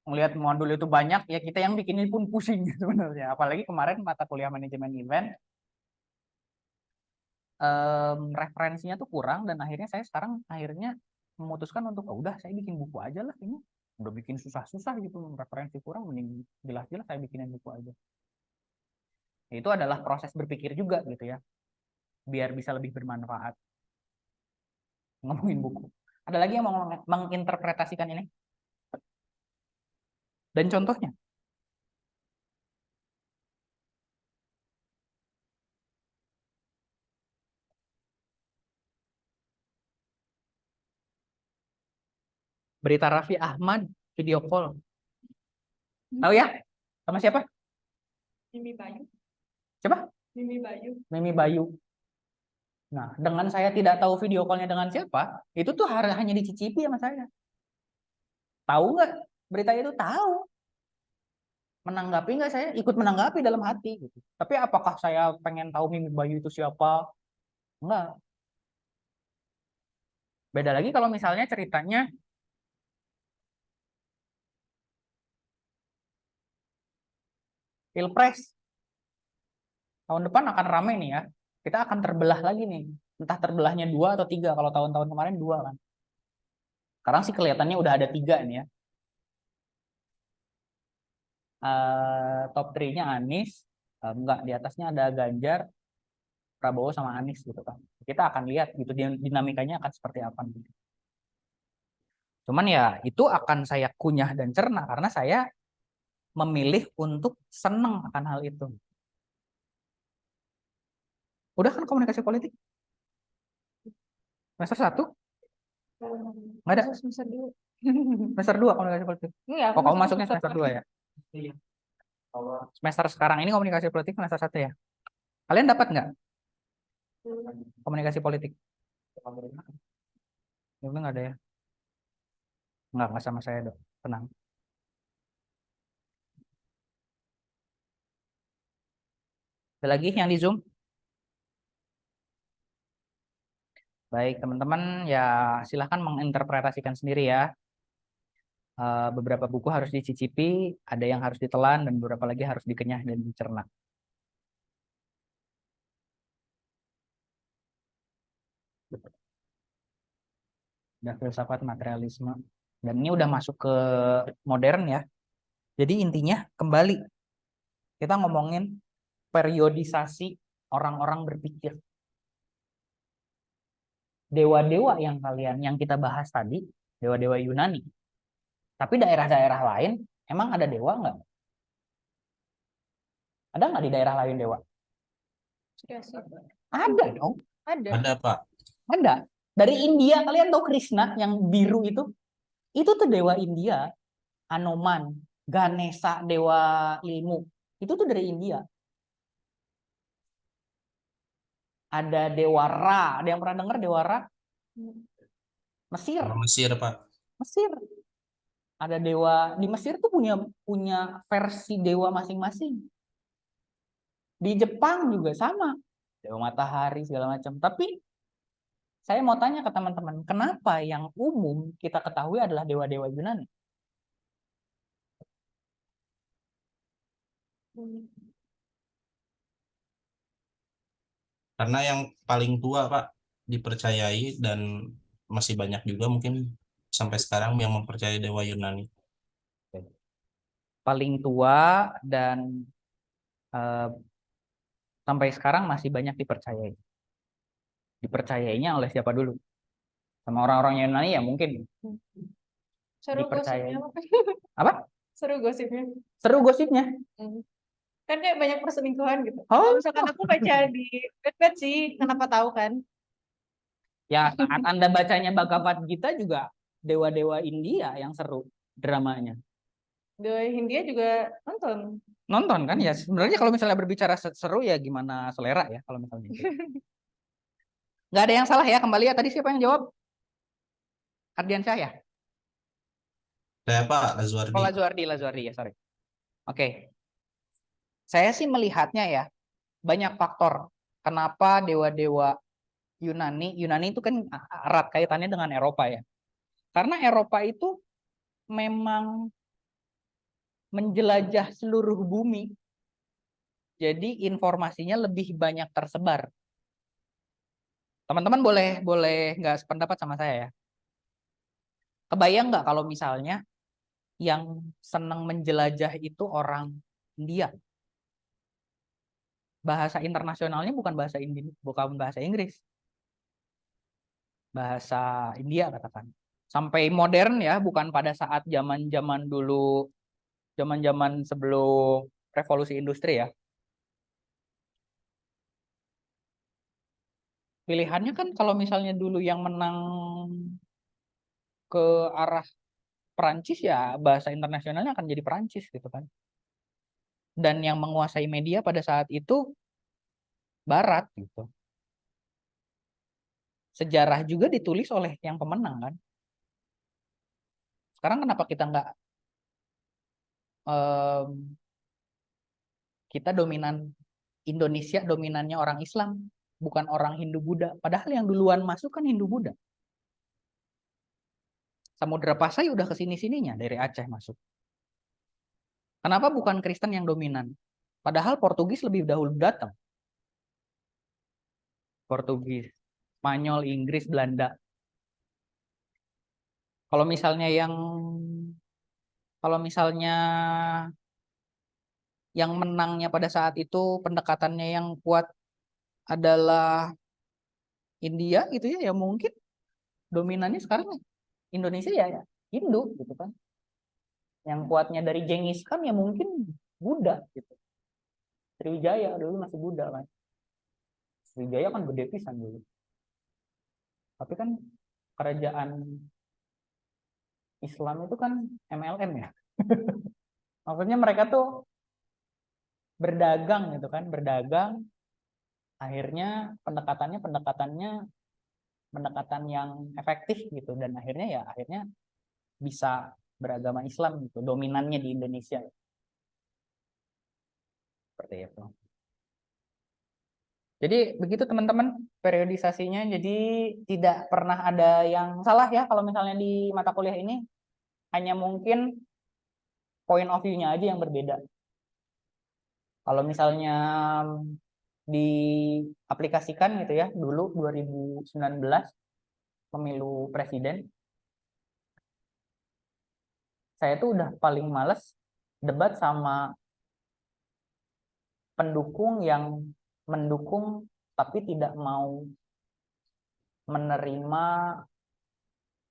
S1: melihat modul itu banyak, ya kita yang bikinnya pun pusing sebenarnya. Apalagi kemarin mata kuliah manajemen event, referensinya tuh kurang dan akhirnya saya sekarang memutuskan untuk udah saya bikin buku aja lah ini. Udah bikin susah-susah gitu, referensi kurang, mending jelas-jelas saya bikinin buku aja. Itu adalah proses berpikir juga gitu ya. Biar bisa lebih bermanfaat. Ngomongin buku. Ada lagi yang mau menginterpretasikan ini? Dan contohnya? Berita Raffi Ahmad video call. Tahu ya? Sama siapa?
S9: Mimi Bayu.
S1: Siapa?
S9: Mimi Bayu.
S1: Mimi Bayu. Nah, dengan saya tidak tahu video call-nya dengan siapa, itu tuh hanya dicicipi sama saya. Tahu nggak berita itu? Tahu. menanggapi nggak, saya ikut menanggapi dalam hati gitu. Tapi apakah saya pengen tahu Mimi Bayu itu siapa? Enggak. Beda lagi kalau misalnya ceritanya Pilpres. Tahun depan akan rame nih ya. Kita akan terbelah lagi nih. Entah terbelahnya 2 atau 3. Kalau tahun-tahun kemarin 2 kan. Sekarang sih kelihatannya udah ada 3 nih ya. Top 3-nya Anies. Enggak, di atasnya ada Ganjar, Prabowo sama Anies gitu kan. Kita akan lihat gitu dinamikanya akan seperti apa gitu. Cuman ya itu akan saya kunyah dan cerna karena saya memilih untuk senang akan hal itu. Udah kan komunikasi politik? Semester 1? Nggak ada?
S9: Semester 2.
S1: Semester 2 komunikasi politik?
S9: Iya,
S1: Oh, kamu masuknya semester 2 ya?
S2: Iya.
S1: Semester sekarang ini komunikasi politik semester 1 ya? Kalian dapat nggak komunikasi politik? Ya, nggak ada ya? Nggak sama saya dong. Tenang. Ada lagi yang di Zoom? Baik, teman-teman ya silahkan menginterpretasikan sendiri ya. Beberapa buku harus dicicipi, ada yang harus ditelan, dan beberapa lagi harus dikenyah dan dicerna. Dan filsafat materialisme. Dan ini udah masuk ke modern ya. Jadi intinya kembali kita ngomongin periodisasi orang-orang berpikir. Dewa-dewa yang kita bahas tadi, dewa-dewa Yunani. Tapi daerah-daerah lain, emang ada dewa nggak? Ada nggak di daerah lain dewa?
S9: Iya sih.
S1: Ada dong.
S9: Ada.
S2: Ada, Pak.
S1: Ada. Dari India, kalian tahu Krishna yang biru itu? Itu tuh dewa India. Anoman, Ganesha, dewa ilmu. Itu tuh dari India. Ada dewa Ra. Ada yang pernah dengar dewa Ra? Mesir.
S2: Mesir, Pak.
S1: Mesir. Ada dewa di Mesir tuh punya versi dewa masing-masing. Di Jepang juga sama. Dewa matahari segala macam. Tapi saya mau tanya ke teman-teman, kenapa yang umum kita ketahui adalah dewa-dewa Yunani?
S2: Karena yang paling tua, Pak, dipercayai dan masih banyak juga mungkin sampai sekarang yang mempercayai dewa Yunani.
S1: Paling tua dan sampai sekarang masih banyak dipercayai. Dipercayainya oleh siapa dulu? Sama orang-orang Yunani ya mungkin.
S9: Seru
S1: Dipercayai.
S9: gosipnya.
S1: Apa?
S9: Seru gosipnya.
S1: Seru gosipnya.
S9: Kan kayak banyak perselingkuhan gitu.
S1: Oh.
S9: Kalau misalkan aku baca di Wattpad sih, kenapa tahu kan?
S1: Ya saat Anda bacanya Bhagavad Gita juga dewa-dewa India yang seru dramanya.
S9: Dewa Hindia juga nonton.
S1: Nonton kan ya, sebenarnya kalau misalnya berbicara seru ya gimana selera ya kalau misalnya gitu. Nggak ada yang salah ya, kembali ya, tadi siapa yang jawab? Ardiansyah ya?
S2: Saya, Pak, Lazuardi.
S1: Oh, Lazuardi ya, sorry. Oke. Saya sih melihatnya ya, banyak faktor kenapa dewa-dewa Yunani itu kan erat kaitannya dengan Eropa ya. Karena Eropa itu memang menjelajah seluruh bumi. Jadi informasinya lebih banyak tersebar. Teman-teman boleh nggak sependapat sama saya ya? Kebayang nggak kalau misalnya yang senang menjelajah itu orang India? Bahasa internasionalnya bukan bahasa Inggris. Bahasa India katakan. Sampai modern ya, bukan pada saat zaman-zaman dulu, zaman-zaman sebelum revolusi industri ya. Pilihannya kan kalau misalnya dulu yang menang ke arah Perancis ya bahasa internasionalnya akan jadi Perancis gitu kan. Dan yang menguasai media pada saat itu Barat gitu. Sejarah juga ditulis oleh yang pemenang kan. Sekarang kenapa kita nggak kita dominan Indonesia, dominannya orang Islam, bukan orang Hindu Buddha. Padahal yang duluan masuk kan Hindu Buddha. Samudra Pasai udah kesini-sininya dari Aceh masuk. Kenapa bukan Kristen yang dominan? Padahal Portugis lebih dahulu datang. Portugis, Spanyol, Inggris, Belanda. Kalau misalnya yang menangnya pada saat itu pendekatannya yang kuat adalah India gitu ya mungkin dominannya sekarang Indonesia ya Hindu gitu kan. Yang kuatnya dari Genghis Khan ya mungkin Buddha gitu. Sriwijaya dulu masih Buddha kan. Sriwijaya kan gede pisan dulu. Tapi kan kerajaan Islam itu kan MLM ya. Maksudnya mereka tuh berdagang gitu kan, berdagang. Akhirnya pendekatan yang efektif gitu dan akhirnya bisa beragama Islam gitu, dominannya di Indonesia. Seperti itu. Jadi begitu teman-teman periodisasinya. Jadi tidak pernah ada yang salah ya kalau misalnya di mata kuliah ini. Hanya mungkin point of view-nya aja yang berbeda. Kalau misalnya diaplikasikan gitu ya, dulu 2019 pemilu presiden, saya tuh udah paling males debat sama pendukung yang mendukung tapi tidak mau menerima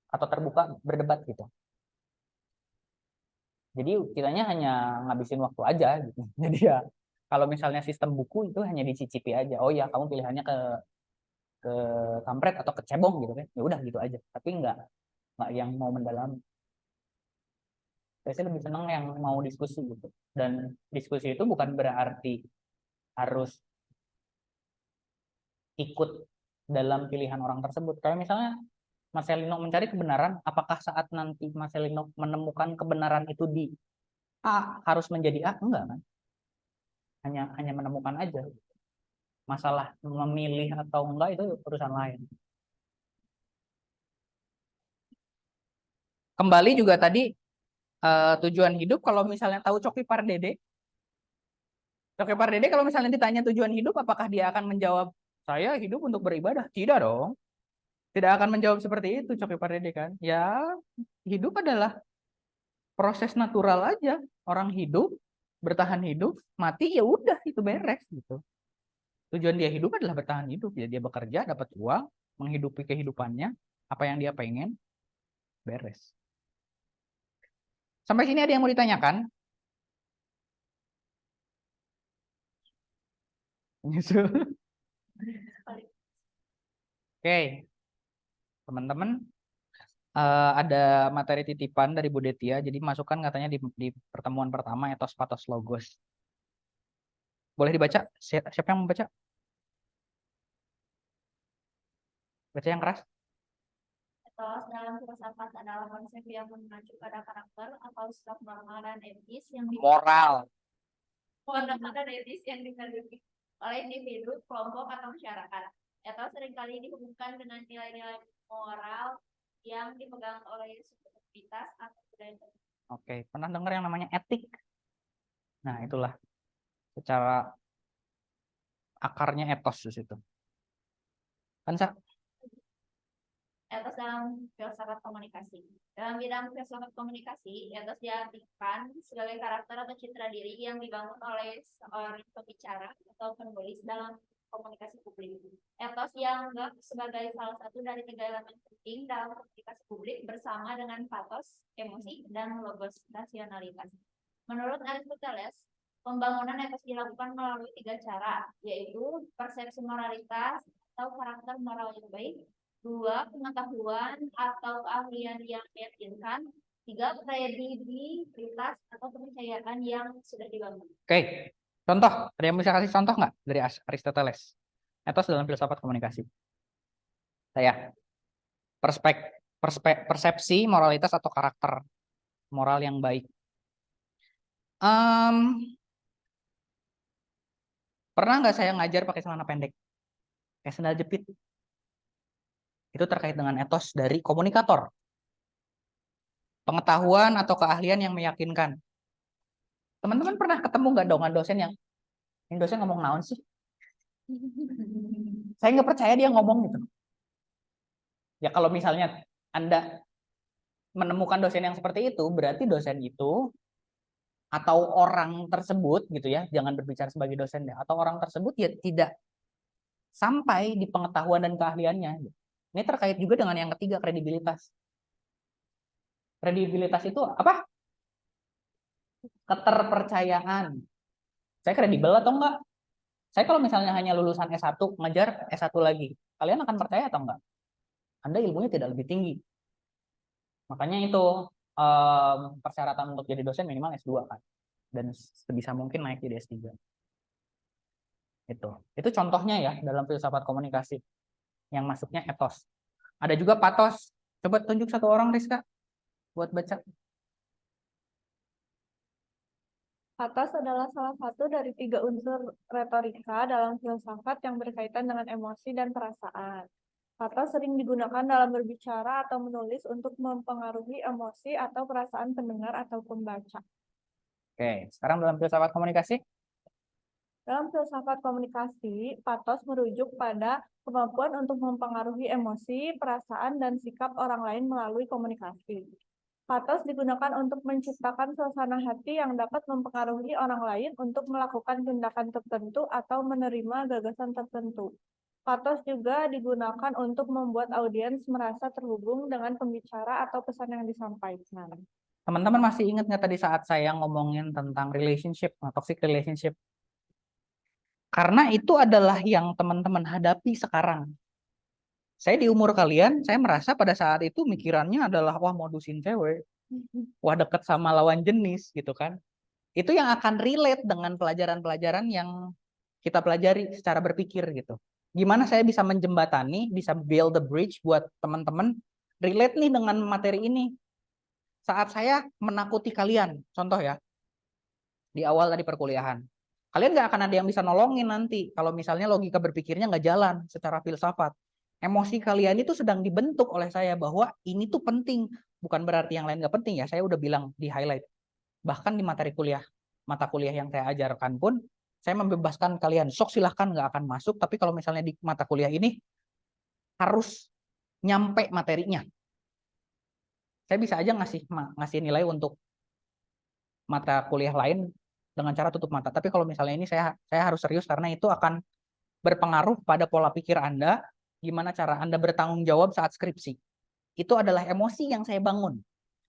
S1: atau terbuka berdebat gitu. Jadi kitanya hanya ngabisin waktu aja gitu. Jadi ya kalau misalnya sistem buku itu hanya dicicipi aja. Oh ya kamu pilihannya ke kampret atau ke cebong gitu kan. Ya udah gitu aja. Tapi nggak yang mau mendalam. Saya sih lebih senang yang mau diskusi gitu. Dan diskusi itu bukan berarti harus ikut dalam pilihan orang tersebut. Kayak misalnya Marcelino mencari kebenaran, apakah saat nanti Marcelino menemukan kebenaran itu di A harus menjadi A? Enggak kan? Hanya menemukan aja. Masalah memilih atau enggak itu urusan lain. Kembali juga tadi tujuan hidup, kalau misalnya tahu Coki Pardede kalau misalnya ditanya tujuan hidup, apakah dia akan menjawab saya hidup untuk beribadah? Tidak dong. Tidak akan menjawab seperti itu Coki Pardede kan. Ya, hidup adalah proses natural aja. Orang hidup, bertahan hidup, mati ya udah itu beres gitu. Tujuan dia hidup adalah bertahan hidup. Ya dia bekerja, dapat uang, menghidupi kehidupannya, apa yang dia pengen, beres. Sampai sini ada yang mau ditanyakan? Oke, teman-teman, ada materi titipan dari Bu Detia. Jadi masukkan katanya di pertemuan pertama etos patos logos. Boleh dibaca? Siapa yang membaca? Baca yang keras.
S7: Etos dalam filsafat adalah konsep yang mengacu pada karakter atau sikap moral dan etis yang dimiliki oleh individu, kelompok, atau masyarakat. Etos seringkali dihubungkan dengan nilai-nilai moral yang dipegang oleh suatu komunitas atau budaya.
S1: Oke, pernah dengar yang namanya etik? Nah, itulah secara akarnya etos di situ. Kan, Sa?
S7: Etos dalam filsafat komunikasi. Dalam bidang filsafat komunikasi, etos diartikan sebagai karakter atau citra diri yang dibangun oleh seorang pembicara atau penulis dalam komunikasi publik. Etos dianggap sebagai salah satu dari 3 elemen penting dalam komunikasi publik bersama dengan patos, emosi, dan logos, rasionalitas. Menurut Aristoteles, pembangunan etos dilakukan melalui 3 cara, yaitu persepsi moralitas atau karakter moral yang baik, 2, pengetahuan atau keahlian yang meyakinkan, 3, kredibilitas atau kepercayaan yang sudah dibangun.
S1: Oke, contoh. Ada yang bisa kasih contoh nggak dari Aristoteles? Etos dalam filsafat komunikasi. Saya. Persepsi, moralitas, atau karakter moral yang baik. Pernah nggak saya ngajar pakai celana pendek? Kayak sandal jepit. Itu terkait dengan etos dari komunikator. Pengetahuan atau keahlian yang meyakinkan. Teman-teman pernah ketemu nggak dengan dosen yang ini dosen ngomong naon sih? Saya nggak percaya dia ngomong gitu. Ya kalau misalnya Anda menemukan dosen yang seperti itu, berarti dosen itu atau orang tersebut gitu ya, jangan berbicara sebagai dosen ya, atau orang tersebut ya tidak sampai di pengetahuan dan keahliannya. Ini terkait juga dengan yang ketiga, kredibilitas. Kredibilitas itu apa? Keterpercayaan. Saya kredibel atau enggak? Saya kalau misalnya hanya lulusan S1, ngajar S1 lagi, kalian akan percaya atau enggak? Anda ilmunya tidak lebih tinggi. Makanya itu persyaratan untuk jadi dosen minimal S2 kan. Dan sebisa mungkin naik jadi S3. Itu contohnya ya dalam filsafat komunikasi yang masuknya etos. Ada juga patos. Coba tunjuk satu orang Rizka buat baca.
S11: Patos adalah salah satu dari 3 unsur retorika dalam filsafat yang berkaitan dengan emosi dan perasaan. Patos sering digunakan dalam berbicara atau menulis untuk mempengaruhi emosi atau perasaan pendengar atau pembaca.
S1: Oke, sekarang dalam filsafat komunikasi.
S11: Dalam filsafat komunikasi, patos merujuk pada kemampuan untuk mempengaruhi emosi, perasaan, dan sikap orang lain melalui komunikasi. Patos digunakan untuk menciptakan suasana hati yang dapat mempengaruhi orang lain untuk melakukan tindakan tertentu atau menerima gagasan tertentu. Patos juga digunakan untuk membuat audiens merasa terhubung dengan pembicara atau pesan yang disampaikan.
S1: Teman-teman masih ingat nggak tadi saat saya ngomongin tentang relationship, toxic relationship? Karena itu adalah yang teman-teman hadapi sekarang. Saya di umur kalian, saya merasa pada saat itu mikirannya adalah wah modusin cewek, wah deket sama lawan jenis gitu kan. Itu yang akan relate dengan pelajaran-pelajaran yang kita pelajari secara berpikir gitu. Gimana saya bisa menjembatani, bisa build the bridge buat teman-teman relate nih dengan materi ini. Saat saya menakuti kalian, contoh ya, di awal tadi perkuliahan. Kalian nggak akan ada yang bisa nolongin nanti kalau misalnya logika berpikirnya nggak jalan secara filsafat. Emosi kalian itu sedang dibentuk oleh saya bahwa ini tuh penting. Bukan berarti yang lain nggak penting ya. Saya udah bilang di highlight. Bahkan di materi kuliah, mata kuliah yang saya ajarkan pun, saya membebaskan kalian. Sok silahkan nggak akan masuk. Tapi kalau misalnya di mata kuliah ini, harus nyampe materinya. Saya bisa aja ngasih nilai untuk mata kuliah lain dengan cara tutup mata. Tapi kalau misalnya ini saya harus serius karena itu akan berpengaruh pada pola pikir Anda, gimana cara Anda bertanggung jawab saat skripsi. Itu adalah emosi yang saya bangun.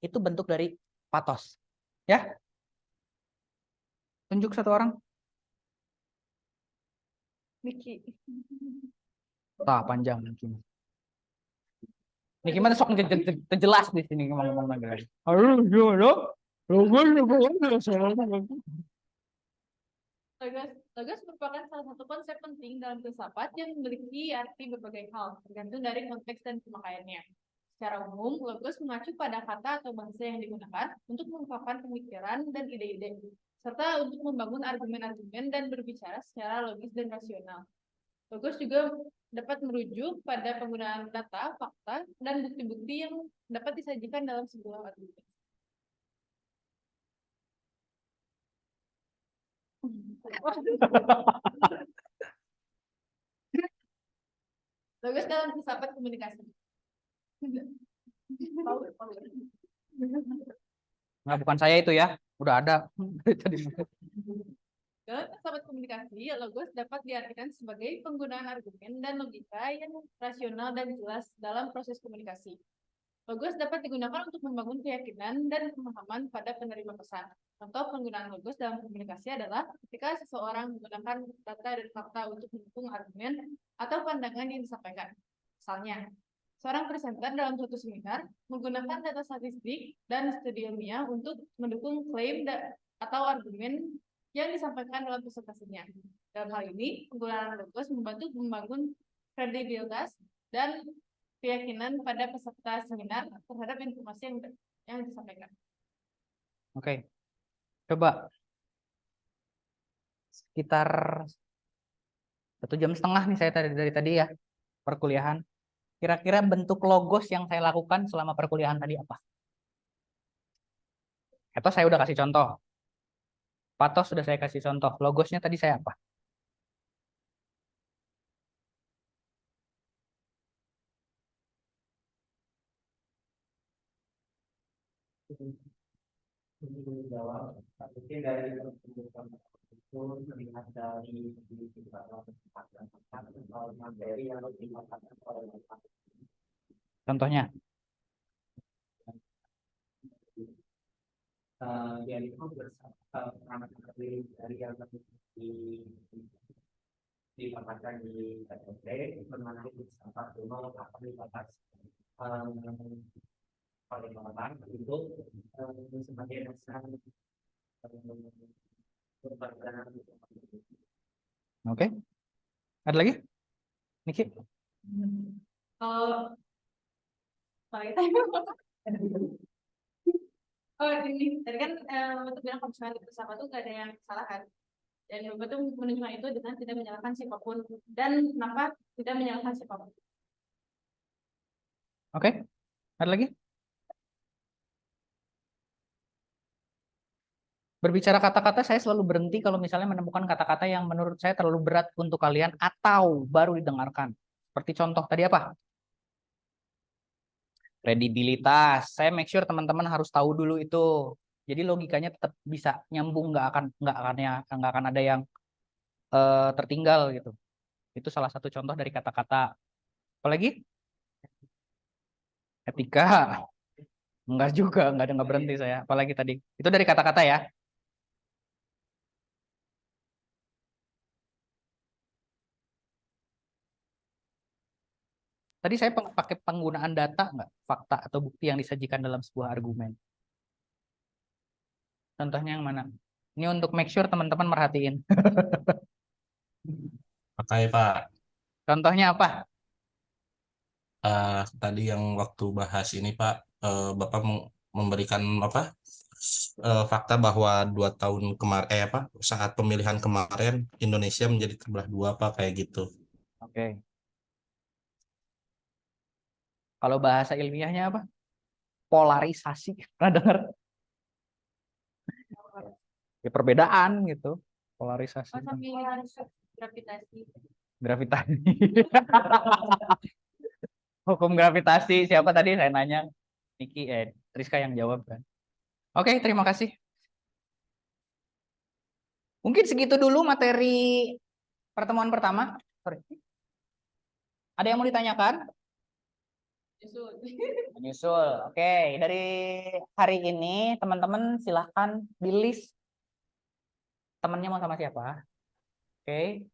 S1: Itu bentuk dari patos. Ya? Tunjuk satu orang.
S11: Niki.
S1: Panjang mungkin. Ini gimana sok jelas di sini ngomong-ngomong lagi.
S9: Logos merupakan salah satu konsep penting dalam filsafat yang memiliki arti berbagai hal, tergantung dari konteks dan pemakaiannya. Secara umum, logos mengacu pada kata atau bahasa yang digunakan untuk mengungkapkan pemikiran dan ide-ide, serta untuk membangun argumen-argumen dan berbicara secara logis dan rasional. Logos juga dapat merujuk pada penggunaan data, fakta, dan bukti-bukti yang dapat disajikan dalam sebuah argumen. Logos dalam filsafat komunikasi.
S1: Nah, bukan saya itu ya. Udah ada.
S9: Dalam filsafat komunikasi, logos dapat diartikan sebagai penggunaan argumen dan logika yang rasional dan jelas dalam proses komunikasi. Logos dapat digunakan untuk membangun keyakinan dan pemahaman pada penerima pesan. Contoh penggunaan logos dalam komunikasi adalah ketika seseorang menggunakan data dan fakta untuk mendukung argumen atau pandangan yang disampaikan. Misalnya, seorang presenter dalam suatu seminar menggunakan data statistik dan studi ilmiah untuk mendukung klaim atau argumen yang disampaikan dalam presentasinya. Dalam hal ini, penggunaan logos membantu membangun kredibilitas dan keyakinan pada peserta seminar terhadap informasi yang disampaikan.
S1: Oke. Coba sekitar 1,5 jam nih saya dari tadi ya perkuliahan. Kira-kira bentuk logos yang saya lakukan selama perkuliahan tadi apa? Atau saya udah kasih contoh. Patos sudah saya kasih contoh. Logosnya tadi saya apa? Contohnya. Oke. Ada lagi? Niki?
S9: Kalau oh ini tadi kan untuk bilang kalau misalnya bersama tuh gak ada yang kesalahan dan Bapak tuh menunjukkan itu dengan tidak menyalahkan siapapun dan kenapa tidak menyalahkan siapapun.
S1: Oke. Ada lagi? Berbicara kata-kata, saya selalu berhenti kalau misalnya menemukan kata-kata yang menurut saya terlalu berat untuk kalian atau baru didengarkan. Seperti contoh tadi apa? Kredibilitas. Saya make sure teman-teman harus tahu dulu itu. Jadi logikanya tetap bisa nyambung, nggak akan ada yang tertinggal gitu. Itu salah satu contoh dari kata-kata. Apalagi? Etika. Enggak juga, nggak berhenti saya. Apalagi tadi. Itu dari kata-kata ya. Tadi saya pakai penggunaan data nggak? Fakta atau bukti yang disajikan dalam sebuah argumen. Contohnya yang mana? Ini untuk make sure teman-teman merhatiin.
S2: Pakai Pak.
S1: Contohnya apa?
S2: Tadi yang waktu bahas ini Pak, Bapak memberikan apa? Fakta bahwa 2 tahun kemarin, saat pemilihan kemarin Indonesia menjadi terbelah dua Pak, kayak gitu.
S1: Oke. Kalau bahasa ilmiahnya apa? Polarisasi. Pernah dengar? Ya, perbedaan gitu. Polarisasi.
S9: Oh, sampai gravitasi.
S1: Gravitasi. Hukum gravitasi. Siapa tadi saya nanya? Niki, Rizka yang jawab kan. Oke, terima kasih. Mungkin segitu dulu materi pertemuan pertama. Sorry. Ada yang mau ditanyakan? Menyusul. Oke, dari hari ini teman-teman silahkan di list temannya mau sama siapa. Oke,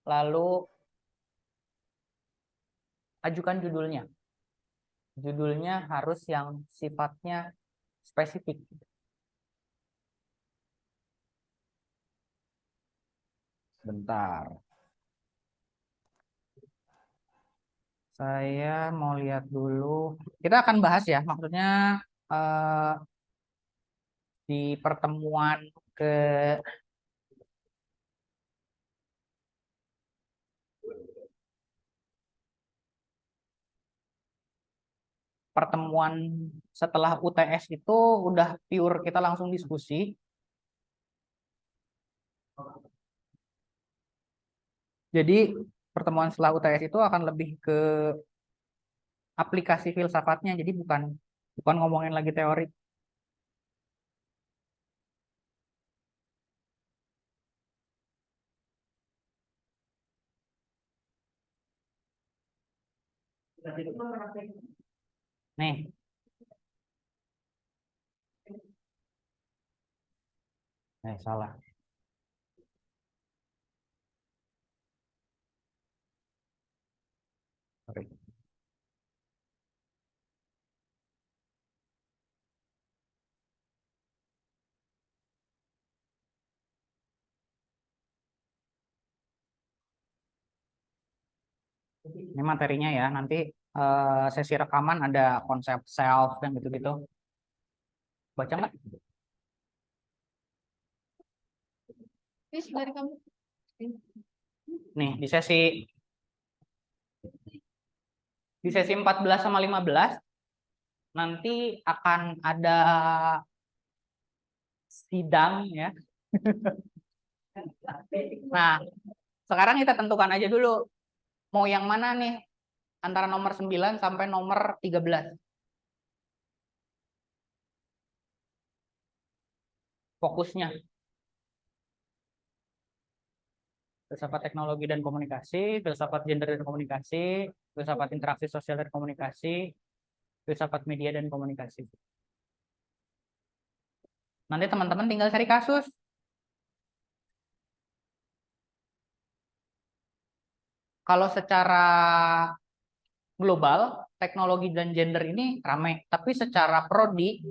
S1: lalu ajukan judulnya. Judulnya harus yang sifatnya spesifik. Bentar. Saya mau lihat dulu. Kita akan bahas ya, maksudnya di pertemuan ke pertemuan setelah UTS itu udah pure kita langsung diskusi. Jadi pertemuan setelah UTS itu akan lebih ke aplikasi filsafatnya. Jadi bukan ngomongin lagi teori. Nih. Salah. Sorry. Ini materinya ya, nanti sesi rekaman ada konsep self dan gitu-gitu. Baca nggak?
S9: Dari kamu.
S1: Nih, di sesi 14 sama 15 nanti akan ada sidang ya. Nah, sekarang kita tentukan aja dulu mau yang mana nih antara nomor 9 sampai nomor 13. Fokusnya. Filsafat teknologi dan komunikasi, filsafat gender dan komunikasi, filsafat interaksi sosial dan komunikasi, filsafat media dan komunikasi. Nanti teman-teman tinggal cari kasus. Kalau secara global, teknologi dan gender ini ramai, tapi secara prodi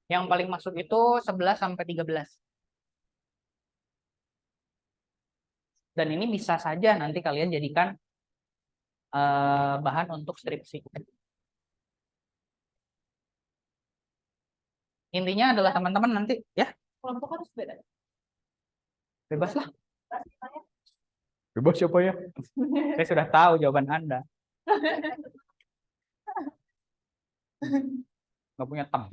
S1: yang paling masuk itu 11 sampai 13. Dan ini bisa saja nanti kalian jadikan bahan untuk skripsi. Intinya adalah teman-teman nanti ya
S9: Kelompok harus beda.
S1: bebas lah. Bebas siapa ya? Saya sudah tahu jawaban Anda. Nggak punya teman.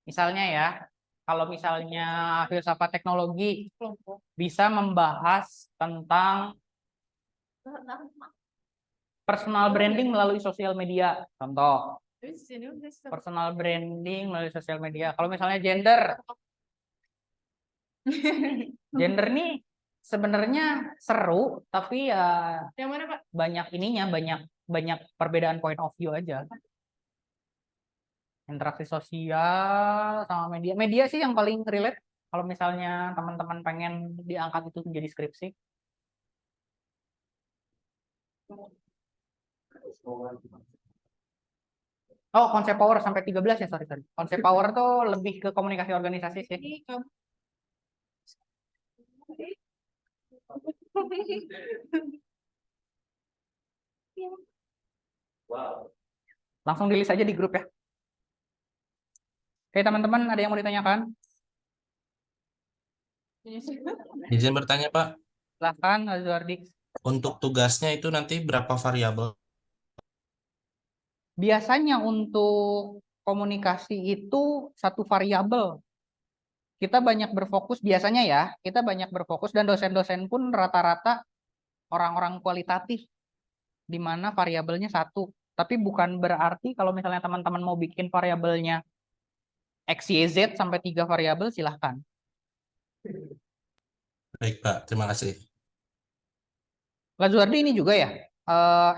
S1: Misalnya ya, kalau misalnya filsafat teknologi bisa membahas tentang personal branding melalui sosial media. Contoh, personal branding melalui sosial media. Kalau misalnya gender, gender nih sebenarnya seru, tapi ya
S9: Yang mana, Pak?
S1: banyak ininya, banyak perbedaan point of view aja. Interaksi sosial sama media. Media sih yang paling relate kalau misalnya teman-teman pengen diangkat itu menjadi skripsi. Oh, konsep power sampai 13 ya, sorry. Konsep power tuh lebih ke komunikasi organisasi sih. Langsung di list aja di grup ya. Oke, teman-teman, ada yang mau ditanyakan?
S2: Izin bertanya, Pak.
S1: Silahkan, Azuardi.
S2: Untuk tugasnya itu nanti berapa variabel?
S1: Biasanya untuk komunikasi itu satu variabel. Kita banyak berfokus, biasanya ya, kita banyak berfokus dan dosen-dosen pun rata-rata orang-orang kualitatif, di mana variabelnya satu. Tapi bukan berarti kalau misalnya teman-teman mau bikin variabelnya X, Y, Z sampai 3 variabel, silahkan.
S2: Baik, Pak. Terima kasih.
S1: Lazuardi ini juga ya?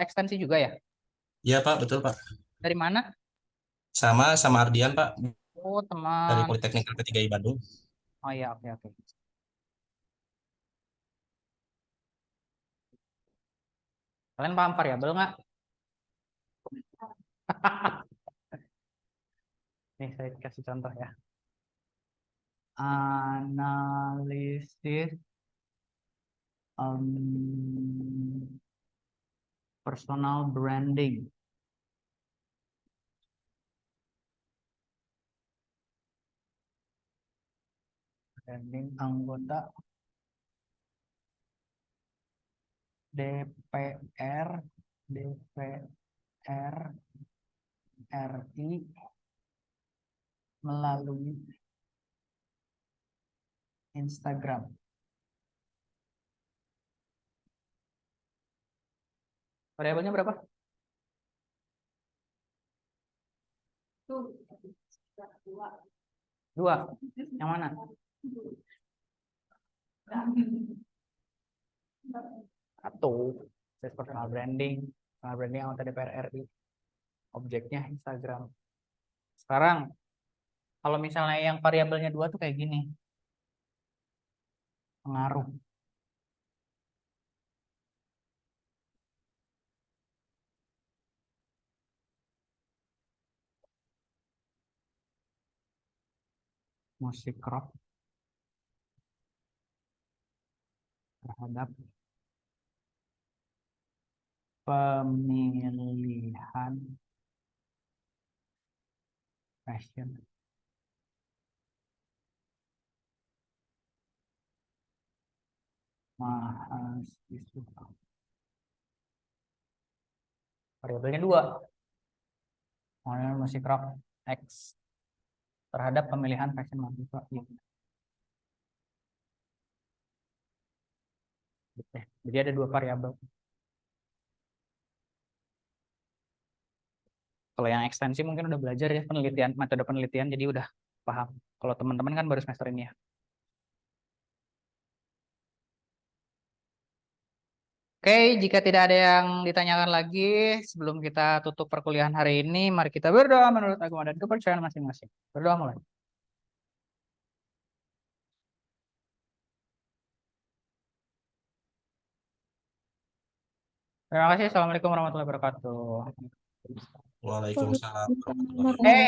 S1: Ekstensi juga ya?
S2: Iya, Pak. Betul, Pak.
S1: Dari mana?
S2: Sama Ardian, Pak.
S1: Oh,
S2: Dari
S1: teman.
S2: Politeknik LP3I Bandung.
S1: Oh iya, oke. Kalian paham variabel nggak? Nih, saya kasih contoh ya. Analisis personal branding. Branding anggota DPR RI melalui Instagram. Variabelnya berapa? Dua. Yang mana? Satu. Personal branding anggota DPR RI. Objeknya Instagram. Sekarang, kalau misalnya yang variabelnya dua tuh kayak gini. Pengaruh. Musik rock terhadap pemilihan fashion. Mahasiswa. Variabelnya 2. Model musik rock X terhadap pemilihan fashion mahasiswa. Y. Jadi ada 2 variabel. Kalau yang ekstensi mungkin udah belajar ya penelitian, metode penelitian, jadi udah paham. Kalau teman-teman kan baru semester ini ya. Oke, jika tidak ada yang ditanyakan lagi, sebelum kita tutup perkuliahan hari ini, mari kita berdoa menurut agama dan kepercayaan masing-masing. Berdoa mulai. Terima kasih. Assalamualaikum warahmatullahi wabarakatuh.
S2: Waalaikumsalam warahmatullahi wabarakatuh.